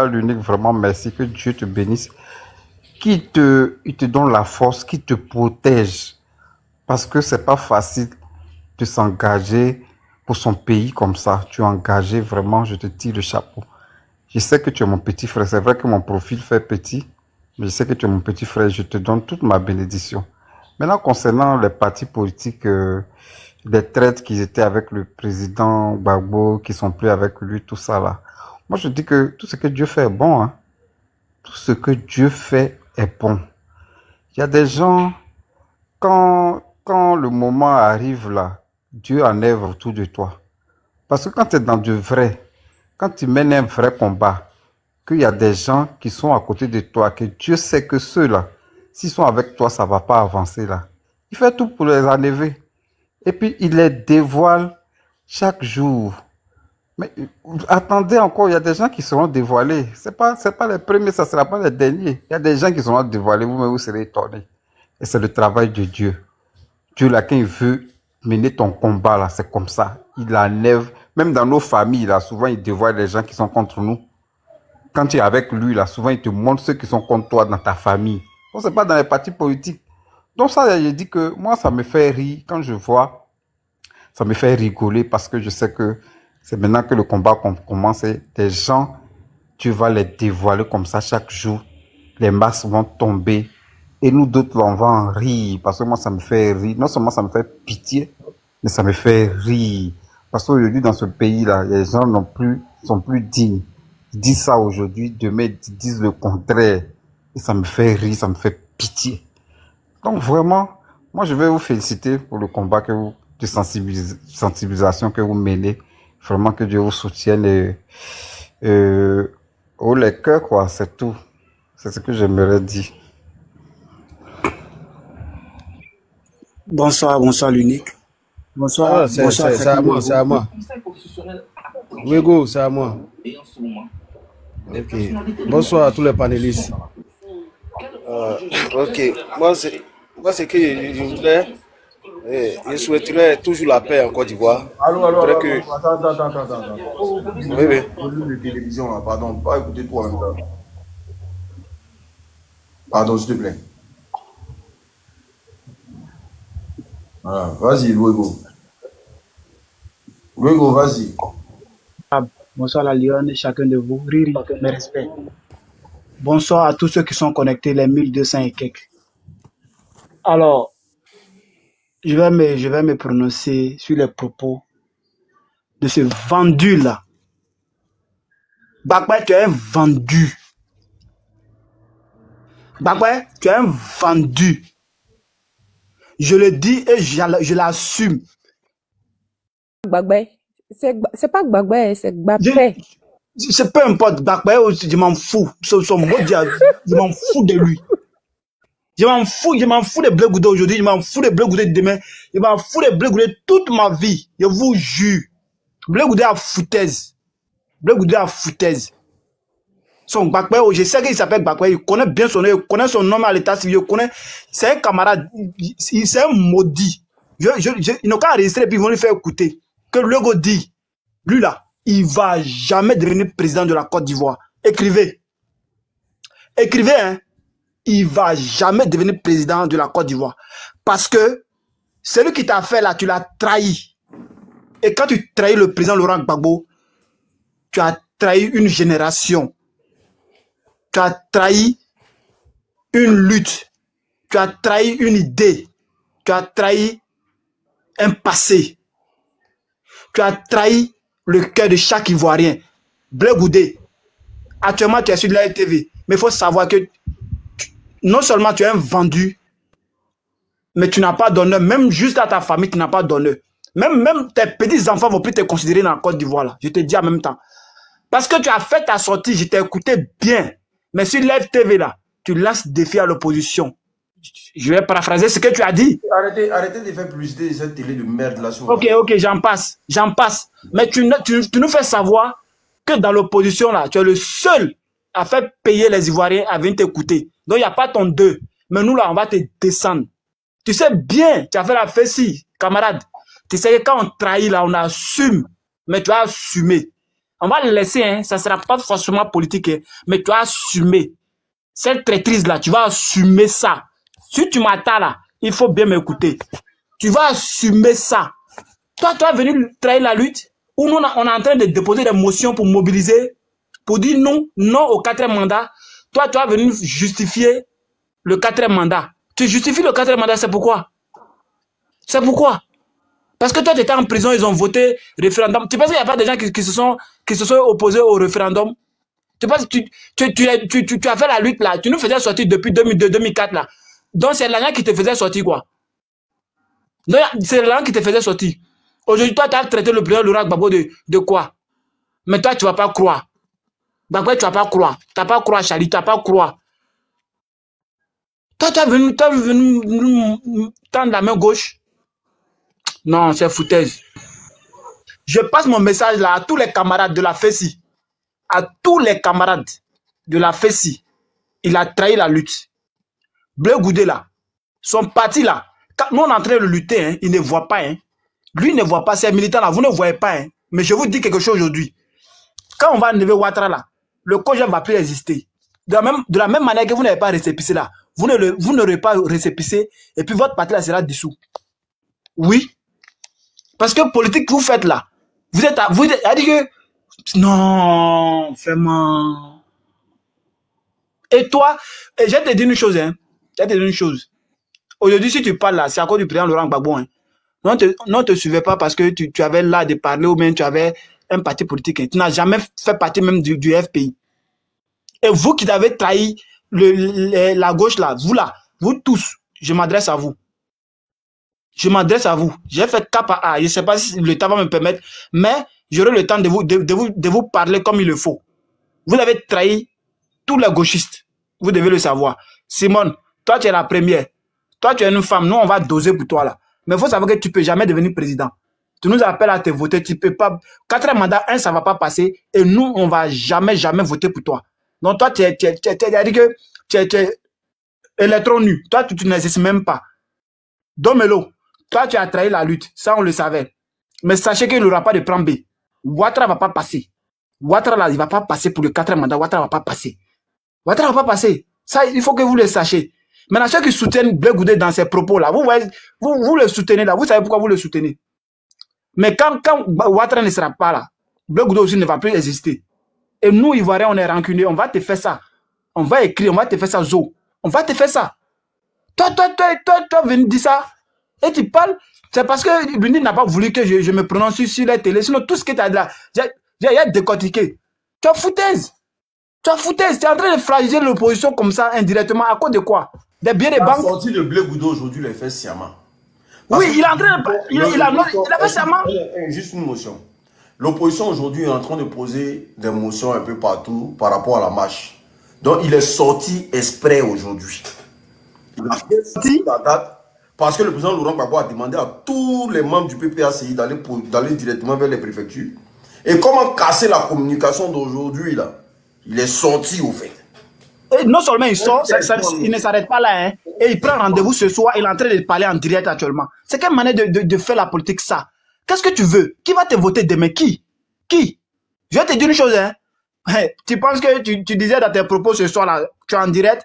l'Unique, vraiment merci, que Dieu te bénisse, il te donne la force, qui te protège, parce que c'est pas facile de s'engager pour son pays comme ça. Tu es engagé, vraiment, je te tire le chapeau. Je sais que tu es mon petit frère, c'est vrai que mon profil fait petit, mais je sais que tu es mon petit frère, je te donne toute ma bénédiction. Maintenant, concernant les partis politiques, les traites qui étaient avec le président Gbagbo, qui sont plus avec lui, tout ça là. Moi, je dis que tout ce que Dieu fait est bon, hein. Tout ce que Dieu fait est bon. Il y a des gens, quand le moment arrive là, Dieu enlève autour de toi. Parce que quand tu es dans du vrai, quand tu mènes un vrai combat, qu'il y a des gens qui sont à côté de toi, que Dieu sait que ceux-là, s'ils sont avec toi, ça ne va pas avancer là. Il fait tout pour les enlever. Et puis, il les dévoile chaque jour. Mais attendez encore, il y a des gens qui seront dévoilés. C'est pas les premiers, ça ne sera pas les derniers. Il y a des gens qui seront dévoilés, vous-même vous serez étonnés. Et c'est le travail de Dieu. Dieu, là, quand il veut mener ton combat, là, c'est comme ça. Il enlève, même dans nos familles, là, souvent, il dévoile les gens qui sont contre nous. Quand tu es avec lui, là, souvent, il te montre ceux qui sont contre toi dans ta famille. Donc, c'est pas dans les partis politiques. Donc, ça, je dis que moi, ça me fait rire quand je vois, ça me fait rigoler parce que je sais que c'est maintenant que le combat commence et des gens, tu vas les dévoiler comme ça chaque jour. Les masses vont tomber et nous d'autres, on va en rire parce que moi, ça me fait rire. Non seulement ça me fait pitié, mais ça me fait rire. Parce qu'aujourd'hui, dans ce pays-là, les gens sont plus dignes. Ils disent ça aujourd'hui, demain, ils disent le contraire. Et ça me fait rire, ça me fait pitié. Donc vraiment, moi, je vais vous féliciter pour le combat de sensibilisation que vous menez. Vraiment que Dieu vous soutienne et haut les cœurs, quoi, c'est tout. C'est ce que j'aimerais dire. Bonsoir l'Unique. Bonsoir. C'est à moi, c'est à moi. Wego, c'est à moi. Ok. Bonsoir à tous les panélistes. Ok. Moi, c'est que je voudrais. Je souhaiterais toujours la paix en Côte d'Ivoire. Allô, que... Attends. Oui. Volume de télévision, là, pardon, pas écouter toi en même temps. Pardon, s'il te plaît. Voilà, vas-y, Luego. Luego, vas-y. Bonsoir la Lyon, chacun de vous. Riri, mes respects. Bonsoir à tous ceux qui sont connectés, les 1200 et quelques. Alors, je vais me prononcer sur les propos de ce vendu-là. Gbagbo, tu es un vendu. Gbagbo, tu es un vendu. Je le dis et je l'assume. Gbagbo, c'est pas Gbagbo, c'est Gbagbo. C'est peu importe, Gbagbo, je m'en fous. Je m'en fous de lui. Je m'en fous des Blé Goudé aujourd'hui, je m'en fous des Blé Goudé demain, je m'en fous des Blé Goudé toute ma vie. Je vous jure. Blé Goudé a foutaise. Blé Goudé a foutaise. Son Gbagbo, je sais qu'il s'appelle Gbagbo, il connaît bien son nom, il connaît son nom à l'état civil, il connaît, c'est un camarade, c'est un maudit. Ils n'ont qu'à enregistrer puis ils vont lui faire écouter. Que Luego dit, lui là, il va jamais devenir président de la Côte d'Ivoire. Écrivez. Écrivez, hein. Il va jamais devenir président de la Côte d'Ivoire. Parce que celui qui t'a fait là, tu l'as trahi. Et quand tu trahis le président Laurent Gbagbo, tu as trahi une génération. Tu as trahi une lutte. Tu as trahi une idée. Tu as trahi un passé. Tu as trahi le cœur de chaque Ivoirien. Blé Goudé, actuellement tu es sur la TV, mais il faut savoir que non seulement tu es un vendu, mais tu n'as pas d'honneur. Même juste à ta famille, tu n'as pas d'honneur. Même tes petits-enfants ne vont plus te considérer dans la Côte d'Ivoire. Je te dis en même temps. Parce que tu as fait ta sortie, je t'ai écouté bien. Mais sur Live TV, là, tu lances défi à l'opposition. Je vais paraphraser ce que tu as dit. Arrêtez de faire publicité de cette télé de merde là. Ok, j'en passe. Mais tu nous fais savoir que dans l'opposition, là, tu es le seul à faire payer les Ivoiriens à venir t'écouter. Donc, il n'y a pas ton deux. Mais nous, là, on va te descendre. Tu sais bien, tu as fait la fessie, camarade. Tu sais que quand on trahit là, on assume. Mais tu as assumé. On va le laisser, hein, ça ne sera pas forcément politique, hein, mais tu as assumé. Cette traîtrise là, tu vas assumer ça. Si tu m'attends là, il faut bien m'écouter. Tu vas assumer ça. Toi, tu as venu trahir la lutte, ou nous, on est en train de déposer des motions pour mobiliser, pour dire non, non au 4e mandat. Toi, tu as venu justifier le 4e mandat. Tu justifies le 4e mandat, c'est pourquoi? C'est pourquoi? Parce que toi, tu étais en prison, ils ont voté référendum. Tu penses qu'il n'y a pas de gens qui se sont opposés au référendum? Tu penses que tu as fait la lutte là, tu nous faisais sortir depuis 2002-2004 là. Donc c'est l'argent qui te faisait sortir quoi? Donc c'est l'argent qui te faisait sortir. Aujourd'hui, toi, tu as traité le président Laurent Gbagbo de quoi? Mais toi, tu ne vas pas croire. Gbagbo, tu ne vas pas croire. Tu n'as pas croire, Charlie, tu n'as pas croire. Toi, tu as venu nous tendre la main gauche. Non, c'est foutaise. Je passe mon message là à tous les camarades de la FESI. À tous les camarades de la FESI. Il a trahi la lutte. Bleu Goudé là, son parti là, quand nous on est en train de lutter, hein, il ne voit pas. Hein. Lui ne voit pas, ces militants là, vous ne voyez pas. Hein. Mais je vous dis quelque chose aujourd'hui. Quand on va enlever Ouattara là, le COJER ne va plus exister. De la même manière que vous n'avez pas récépissé là, vous n'aurez pas récépissé et puis votre parti là sera dissous. Oui. Parce que politique que vous faites là, vous êtes dit que non, vraiment. Et toi, et je vais te dire une chose, hein. Je vais te dire une chose. Aujourd'hui, si tu parles là, c'est à cause du président Laurent Gbagbo. Hein. Non, te suivais pas parce que tu avais là de parler ou bien tu avais un parti politique. Hein. Tu n'as jamais fait partie même du FPI. Et vous qui avez trahi la gauche là, vous tous, je m'adresse à vous. Je m'adresse à vous. J'ai fait cap à A. Je ne sais pas si le temps va me permettre, mais j'aurai le temps de vous parler comme il le faut. Vous avez trahi tous les gauchistes. Vous devez le savoir. Simone, toi, tu es la première. Toi, tu es une femme. Nous, on va doser pour toi là. Mais il faut savoir que tu ne peux jamais devenir président. Tu nous appelles à te voter. Tu ne peux pas. 4e mandat, ça ne va pas passer. Et nous, on ne va jamais voter pour toi. Donc, toi, tu es électron nu. Toi, tu n'existes même pas. Domelo, toi, tu as trahi la lutte. Ça, on le savait. Mais sachez qu'il n'y aura pas de plan B. Ouattara ne va pas passer. Ouattara, là, il ne va pas passer pour le 4e mandat. Ouattara ne va pas passer. Ouattara ne va pas passer. Ça, il faut que vous le sachiez. Maintenant, ceux qui soutiennent Bleu Goudé dans ses propos-là, vous le soutenez là. Vous savez pourquoi vous le soutenez. Mais quand Ouattara ne sera pas là, Bleu Goudé aussi ne va plus exister. Et nous, Ivoiriens, on est rancuniers. On va te faire ça. On va écrire, on va te faire ça, Zo. On va te faire ça. Toi, viens dire ça. Et tu parles. C'est parce que l'UNI n'a pas voulu que je me prononce sur la télé. Sinon, tout ce que tu as là, j'ai décortiqué. Tu as foutaise. Tu as foutaise. Tu es en train de fragiliser l'opposition comme ça, indirectement. À cause de quoi? Des biens des banques. La sortie de Bleu Goudé aujourd'hui les fait sciemment. Oui, il est en train de. Il a fait sciemment. Juste une motion. L'opposition aujourd'hui est en train de poser des motions un peu partout par rapport à la marche. Donc, il est sorti exprès aujourd'hui. Il est sorti la date parce que le président Laurent Gbagbo a demandé à tous les membres du PPACI d'aller directement vers les préfectures. Et comment casser la communication d'aujourd'hui là? Il est sorti au fait. Et non seulement il sort, il ne s'arrête pas là. Hein, et il prend rendez-vous ce soir, il est en train de parler en direct actuellement. C'est quelle manière de faire la politique ça? Qu'est-ce que tu veux? Qui va te voter demain? Qui? Je vais te dire une chose. Hein. Tu penses que tu disais dans tes propos ce soir là, tu es en direct,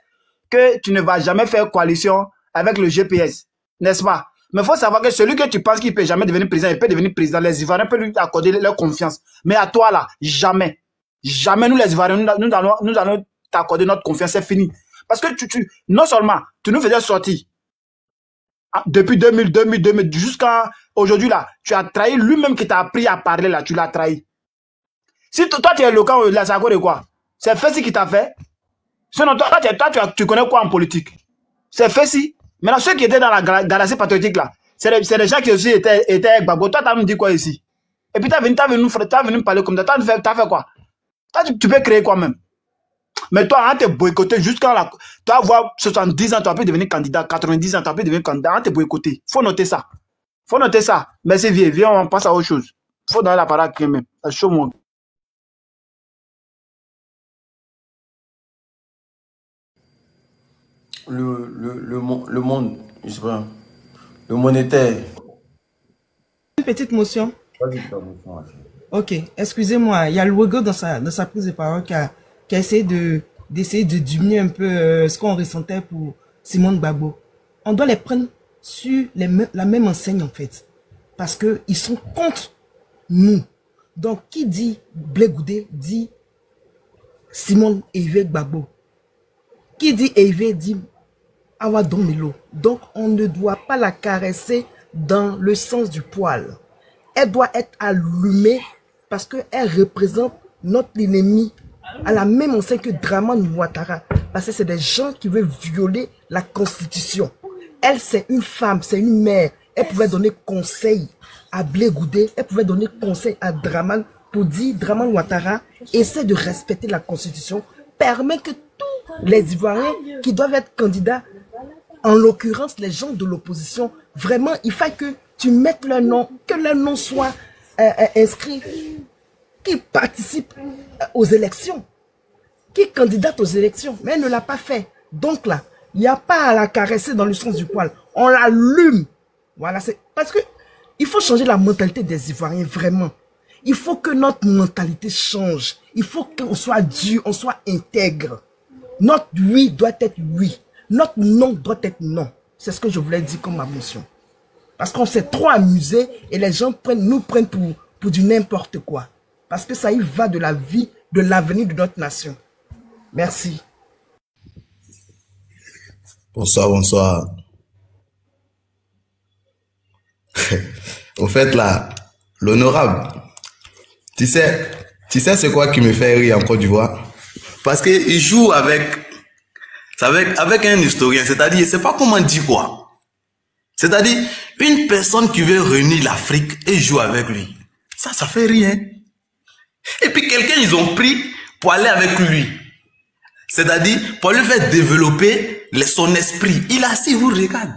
que tu ne vas jamais faire coalition avec le GPS, n'est-ce pas? Mais il faut savoir que celui que tu penses qu'il ne peut jamais devenir président, il peut devenir président. Les Ivoiriens peuvent lui accorder leur confiance. Mais à toi là, jamais. Jamais nous les Ivoiriens, nous allons t'accorder notre confiance, c'est fini. Parce que non seulement, tu nous faisais sortir depuis 2000, jusqu'à aujourd'hui là, tu as trahi lui-même qui t'a appris à parler là, tu l'as trahi. Si toi tu es le camp là, c'est à cause de quoi? C'est Fessi qui t'a fait. Sinon, toi tu connais quoi en politique? C'est Fessi. Maintenant, ceux qui étaient dans la galaxie patriotique là, c'est des gens qui aussi étaient avec Gbagbo. Toi, t'as nous dit quoi ici? Et puis t'as venu me parler comme ça. T'as fait quoi? Toi, tu peux créer quoi même? Mais toi, on te boycotter jusqu'à la. Tu vas avoir 70 ans, tu vas plus devenir candidat. 90 ans, tu vas plus devenir candidat. On te boycotter. Faut noter ça. Faut noter ça. Merci, viens, on passe à autre chose. Faut donner la parole quand même. C'est chaud, moi. Le monde, je sais pas. Le monétaire. Une petite motion. Ok, excusez-moi, il y a le Wego dans sa prise de parole qui a essayé d'essayer de diminuer un peu ce qu'on ressentait pour Simone Gbagbo. On doit les prendre sur la même enseigne en fait. Parce qu'ils sont contre nous. Donc, qui dit Blé Goudé dit Simone Hervé Gbagbo. Qui dit Hervé dit Awa Domelo. Donc, on ne doit pas la caresser dans le sens du poil. Elle doit être allumée parce qu'elle représente notre ennemi à la même enseigne que Dramane Ouattara. Parce que c'est des gens qui veulent violer la Constitution. Elle, c'est une femme, c'est une mère. Elle pouvait donner conseil à Blé Goudé, elle pouvait donner conseil à Dramane pour dire Dramane Ouattara essaie de respecter la Constitution, permet que tous les Ivoiriens qui doivent être candidats, en l'occurrence les gens de l'opposition, vraiment il faut que tu mettes leur nom, que leur nom soit inscrit, qui participent aux élections, qui candidate aux élections, mais elle ne l'a pas fait. Donc là, il n'y a pas à la caresser dans le sens du poil, on l'allume. Voilà, c'est parce que il faut changer la mentalité des Ivoiriens, vraiment. Il faut que notre mentalité change. Il faut qu'on soit dur, on soit intègre. Notre oui doit être oui. Notre non doit être non. C'est ce que je voulais dire comme ma motion. Parce qu'on s'est trop amusé et les gens nous prennent pour du n'importe quoi. Parce que ça y va de la vie, de l'avenir de notre nation. Merci. Bonsoir, bonsoir. Au fait, là, l'honorable, tu sais c'est quoi qui me fait rire en Côte d'Ivoire? Parce qu'il joue avec un historien, c'est-à-dire, c'est pas comment dire quoi. C'est-à-dire, une personne qui veut réunir l'Afrique et joue avec lui. Ça fait rien. Et puis quelqu'un, ils ont pris pour aller avec lui. C'est-à-dire, pour lui faire développer son esprit. Il a assis, vous regarde.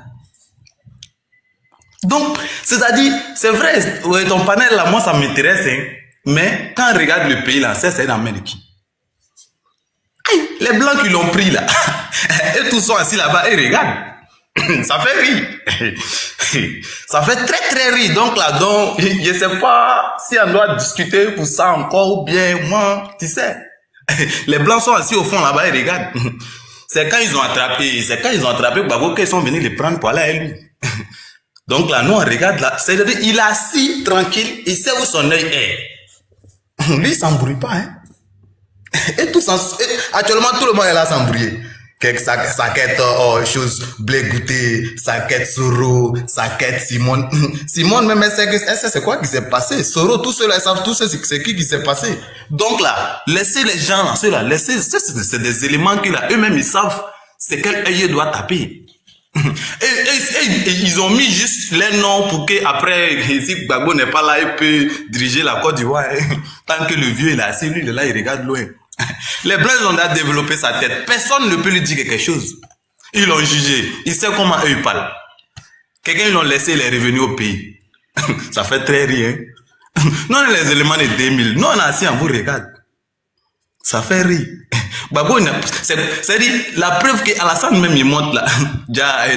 Donc, c'est-à-dire, c'est vrai, ton panel là, moi ça m'intéresse, hein, mais quand on regarde le pays là, c'est d'Amérique. Les blancs qui l'ont pris là, et tous sont assis là-bas et regardent. Ça fait rire. Ça fait très très rire. Donc là, donc, je ne sais pas si on doit discuter pour ça encore ou bien moi, tu sais. Les blancs sont assis au fond là-bas et regardent. C'est quand ils ont attrapé Gbagbo qu'ils sont venus les prendre pour aller à lui. Donc là, nous, on regarde là. C'est-à-dire, il est assis, tranquille, il sait où son œil est. Lui, il s'embrouille pas, hein. Et actuellement, tout le monde est là s'embrouiller. Ça quête, chose, Blé Goudé, ça quête Soro, ça quête Simone. Simone, même, elle sait c'est quoi qui s'est passé. Soro, tous ceux-là, ils savent tous c'est qui s'est passé. Donc là, laissez les gens là, ceux-là, laissez, c'est des éléments qu'ils là, eux-mêmes, ils savent c'est quel œil doit taper. Et ils ont mis juste les noms pour que après, si Gbagbo n'est pas là, il peut diriger la Côte d'Ivoire. Tant que le vieux il est assis, lui il est là, il regarde loin. Les blancs ont développé sa tête. Personne ne peut lui dire quelque chose. Ils l'ont jugé. Il sait comment eux ils parlent. Quelqu'un ils l'ont laissé, il est revenu au pays. Ça fait très rire. Non, les éléments de 2000. Nous on est assis, on vous regarde. Ça fait rire. Gbagbo, c'est-à-dire, la preuve qu'Alassane même il monte là,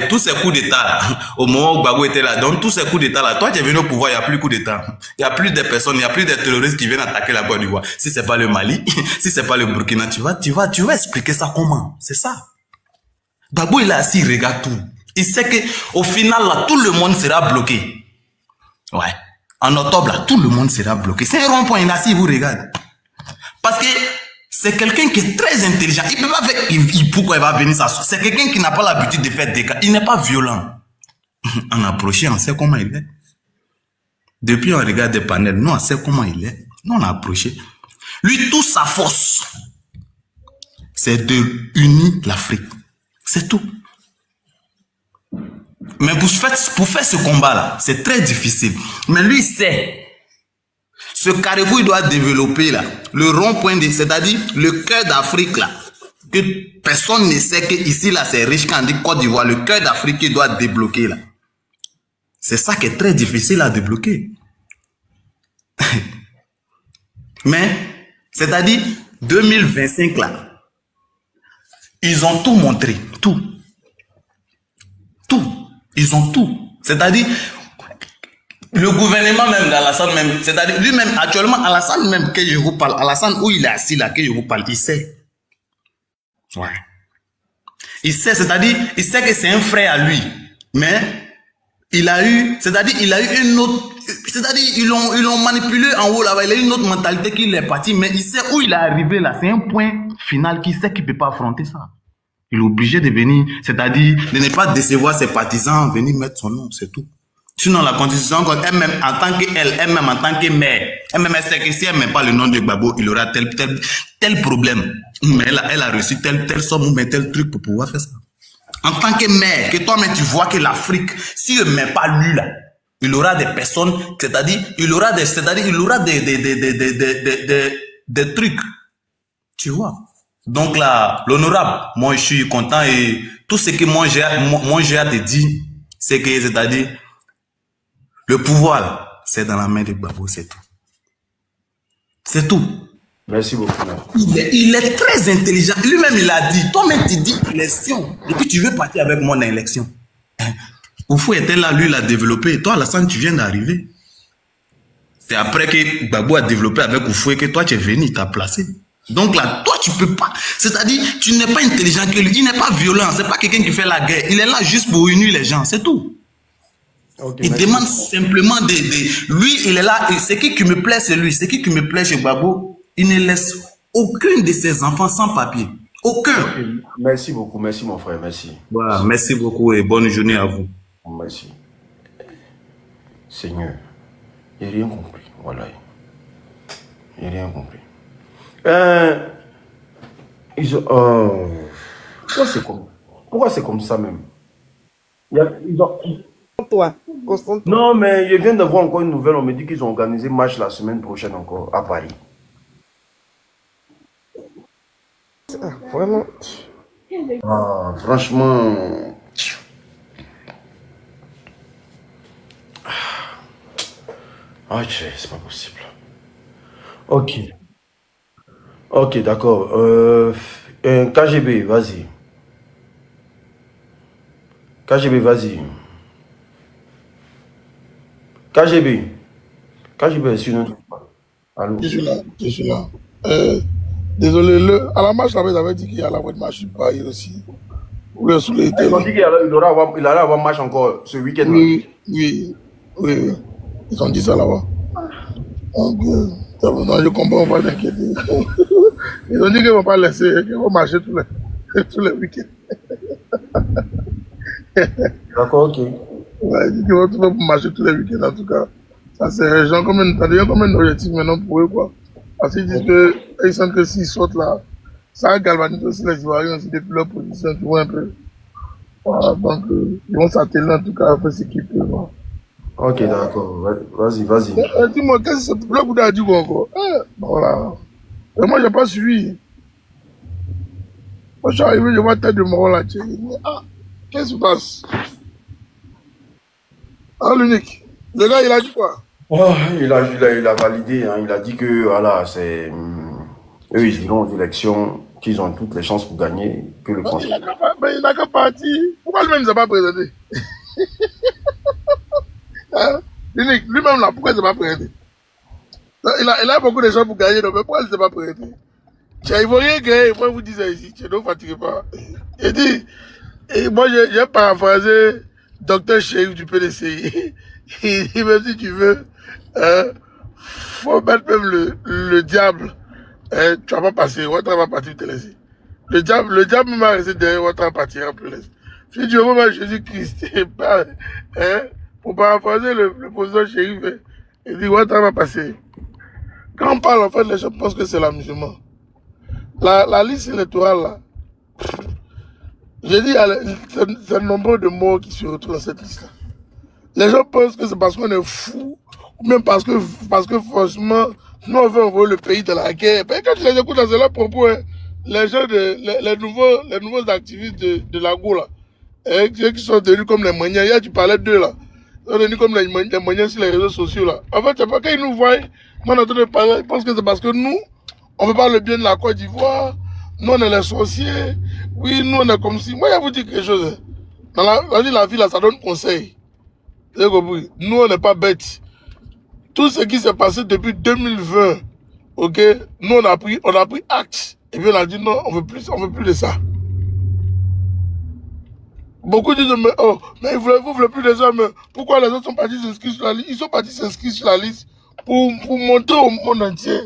tous ces coups d'état là, au moment où Gbagbo était là, donc tous ces coups d'état là, toi tu es venu au pouvoir, il n'y a plus de coup d'état. Il n'y a plus de personnes, il n'y a plus de terroristes qui viennent attaquer la Côte d'Ivoire. Si c'est pas le Mali, si c'est pas le Burkina, tu vas expliquer ça comment? C'est ça. Gbagbo il est assis, il regarde tout. Il sait que au final là, tout le monde sera bloqué. Ouais. En octobre là, tout le monde sera bloqué. C'est un rond-point, il est assis, il vous regarde. Parce que c'est quelqu'un qui est très intelligent. Il peut pas faire, pourquoi il va venir s'asseoir. C'est quelqu'un qui n'a pas l'habitude de faire des cas. Il n'est pas violent. En approchant, on sait comment il est. Depuis on regarde des panels, nous on sait comment il est. Nous on a approché. Lui, toute sa force, c'est de unir l'Afrique. C'est tout. Mais pour faire ce combat-là, c'est très difficile. Mais lui, c'est ce carrefour, il doit développer là, le rond-point, c'est-à-dire le cœur d'Afrique là, que personne ne sait que ici là, c'est riche quand on dit Côte d'Ivoire, le cœur d'Afrique il doit débloquer là. C'est ça qui est très difficile à débloquer. Mais, c'est-à-dire, 2025 là, ils ont tout montré, tout. Tout. Ils ont tout. C'est-à-dire, le gouvernement même d'Alassane même, c'est-à-dire lui-même, actuellement, Alassane même, que je vous parle, Alassane où il est assis là, que je vous parle, il sait. Ouais. Il sait, c'est-à-dire, il sait que c'est un frère à lui. Mais, il a eu, c'est-à-dire, il a eu une autre, c'est-à-dire, ils l'ont manipulé en haut là-bas, il a eu une autre mentalité qu'il est parti, mais il sait où il est arrivé là. C'est un point final qu'il sait qu'il ne peut pas affronter ça. Il est obligé de venir, c'est-à-dire, de ne pas décevoir ses partisans, venir mettre son nom, c'est tout. Sinon, la constitution, elle-même, en tant qu'elle, elle-même, en tant que mère, elle-même, elle sait que si elle ne met pas le nom de Gbagbo, il aura tel problème. Mais elle a reçu telle somme ou tel truc pour pouvoir faire ça. En tant que mère, que toi-même, tu vois que l'Afrique, si elle ne met pas lui là, il aura des personnes, c'est-à-dire, il aura des trucs. Tu vois. Donc là, l'honorable, moi, je suis content et tout ce que moi, j'ai à te dire, c'est que, c'est-à-dire, le pouvoir, c'est dans la main de Gbagbo, c'est tout. C'est tout. Merci beaucoup. Il est très intelligent. Lui-même, il a dit, toi-même, tu dis élection. Et puis, tu veux partir avec moi dans l'élection. Oufou était là, lui, il a développé. Toi, Alassane, tu viens d'arriver. C'est après que Gbagbo a développé avec Oufou et que toi, tu es venu, il t'a placé. Donc là, toi, tu peux pas. C'est-à-dire, tu n'es pas intelligent que lui. Il n'est pas violent. C'est pas quelqu'un qui fait la guerre. Il est là juste pour unir les gens. C'est tout. Okay, il demande simplement lui, il est là. Et ce qui me plaît, c'est lui. Ce qui me plaît chez Gbagbo, il ne laisse aucun de ses enfants sans papier. Aucun. Okay. Merci beaucoup. Merci, mon frère. Merci. Voilà, merci beaucoup et bonne journée à vous. Merci. Seigneur, il n'y a rien compris. Voilà. Il n'y a rien compris. Pourquoi c'est comme ça même? Toi, non, mais je viens de voir encore une nouvelle. On me dit qu'ils ont organisé match la semaine prochaine encore à Paris. Ah, vraiment. Ah, franchement. Ah, c'est pas possible. Ok. Ok, d'accord. KGB, vas-y. KGB, vas-y. KGB. KGB, est-ce que allô? Je suis là. Désolé, à la marche, ils avaient dit qu'il y a la voie de marche du Paris aussi. Ils ont dit qu'il allait avoir marche encore ce week-end. Oui. Ils ont dit ça là-bas. Donc, non, je comprends pas d'inquiéter. Ils ont dit qu'ils ne vont pas laisser, qu'ils vont marcher tous les week-ends. D'accord, ok. Ouais, ils vont tout faire pour marcher tous les week-ends en tout cas. Ça, ça devient comme un objectif maintenant pour eux, quoi. Parce qu'ils disent qu'ils sentent que s'ils sortent là, ça galvanise aussi les Ivoiriens aussi depuis leur position, tu vois un peu. Voilà, donc ils vont s'atteler en tout cas à faire ce qu'ils peuvent. Voilà. Ok, d'accord. Vas-y. Dis-moi, qu'est-ce que le Bouddha a dit quoi encore? Voilà. Et moi, j'ai pas suivi. Moi, je suis arrivé, je vois tête de mort là. Ah, qu'est-ce qui se passe? Ah, l'unique. Le gars, il a dit quoi? Oh, il a validé. Hein. Il a dit que voilà, c'est eux, ils iront aux élections, qu'ils ont toutes les chances pour gagner. Que le conseil. Il n'a qu'à partir. Pourquoi lui-même ne s'est pas présenté? Hein? Lui-même là, pourquoi il ne s'est pas présenté? Il a beaucoup de choses pour gagner, donc pourquoi il ne s'est pas présenté? Il ne faut rien gagner, moi je vous disais ici, ne vous fatiguez pas. Il dit, et moi j'ai paraphrasé Dr Chérif du PDCI. Il dit, même si tu veux, faut mettre même le diable, tu vas pas passer, Ouattara va partir, tu te laisser. Le diable m'a resté derrière Ouattara partir en plus. Si tu veux mettre Jésus-Christ, pour paraphraser le président Chérif, il dit Ouattara va passer. Quand on parle, en fait, les gens pensent que c'est l'amusement. La liste électorale, là, j'ai dit, c'est un nombre de morts qui se retrouvent dans cette liste-là. Les gens pensent que c'est parce qu'on est fou, ou même parce que franchement, nous on veut envoyer le pays dans la guerre. Mais quand tu les écoutes dans leur propos, les gens, les nouveaux activistes de la GO, là, ceux qui sont devenus comme les maniens, hier tu parlais d'eux là, ils sont devenus comme les maniens sur les réseaux sociaux là. En fait, c'est pas quand ils nous voient, moi on entend parler, ils pensent que c'est parce que nous, on veut pas le bien de la Côte d'Ivoire, nous on est les sorciers, oui, nous on est comme si. Moi je vais vous dire quelque chose, dans la vie là, ça donne conseil. Vous avez compris? Nous, on n'est pas bêtes. Tout ce qui s'est passé depuis 2020, ok, nous, on a pris acte. Et puis, on a dit non, on veut plus de ça. Beaucoup disent, mais, oh, mais vous voulez plus de ça, mais pourquoi les autres sont partis s'inscrire sur la liste? Ils sont partis s'inscrire sur la liste pour montrer au monde entier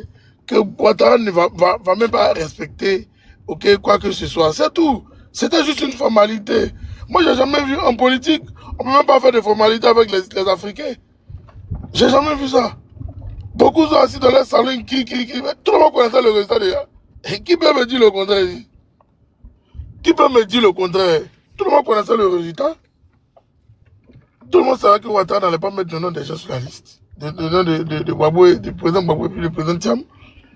que Ouattara ne va même pas respecter, ok, quoi que ce soit. C'est tout. C'était juste une formalité. Moi, j'ai jamais vu en politique, on peut même pas faire de formalités avec les Africains. J'ai jamais vu ça. Beaucoup sont assis dans les salons, tout le monde connaissait le résultat déjà. Et qui peut me dire le contraire? Qui peut me dire le contraire? Tout le monde connaissait le résultat. Tout le monde savait que Ouattara n'allait pas mettre le nom des gens sur la liste. Le nom de Gbagbo, du président Gbagbo et puis du président Thiam.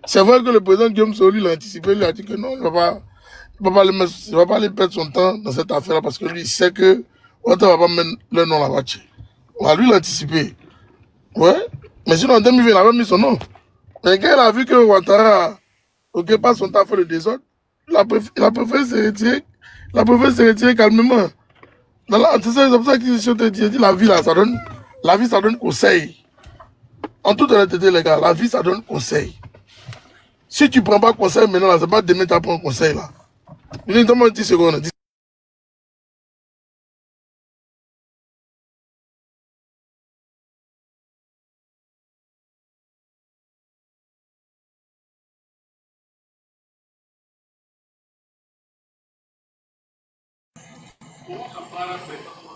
C'est vrai que le président Guillaume Soro l'a anticipé, il a dit que non, il ne va pas aller perdre son temps dans cette affaire-là parce que lui, il sait que Ouattara ne va pas mettre le nom là-bas. Voilà, lui, il l'a anticipé. Ouais. Mais sinon, en 2020, il a même mis son nom. Mais quand il a vu que Ouattara passe son temps à faire le désordre, il a préféré se retirer. Il a préféré se retirer calmement. C'est pour ça que je te dis, la vie, là, ça donne conseil. En toute honnêteté, les gars, la vie, ça donne conseil. Si tu ne prends pas conseil maintenant, là, c'est pas demain que tu apprends conseil, là. Donne-moi 10 secondes.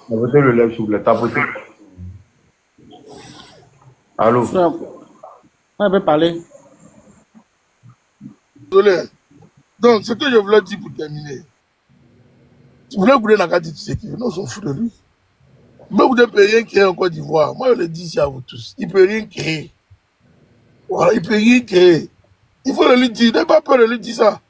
Tapotez le lèvre, s'il vous plaît. Tapotez. Allô? On peut parler. Désolé. Donc, ce que je voulais dire pour terminer. Tu voulais goûter la carte de sécurité. Non, on s'en fout de lui. Mais vous ne pouvez rien créer en Côte d'Ivoire. Moi, je le dis ici à vous tous. Il ne peut rien créer. Voilà, il ne peut rien créer. Il faut le lui dire. N'ayez pas peur de lui dire ça.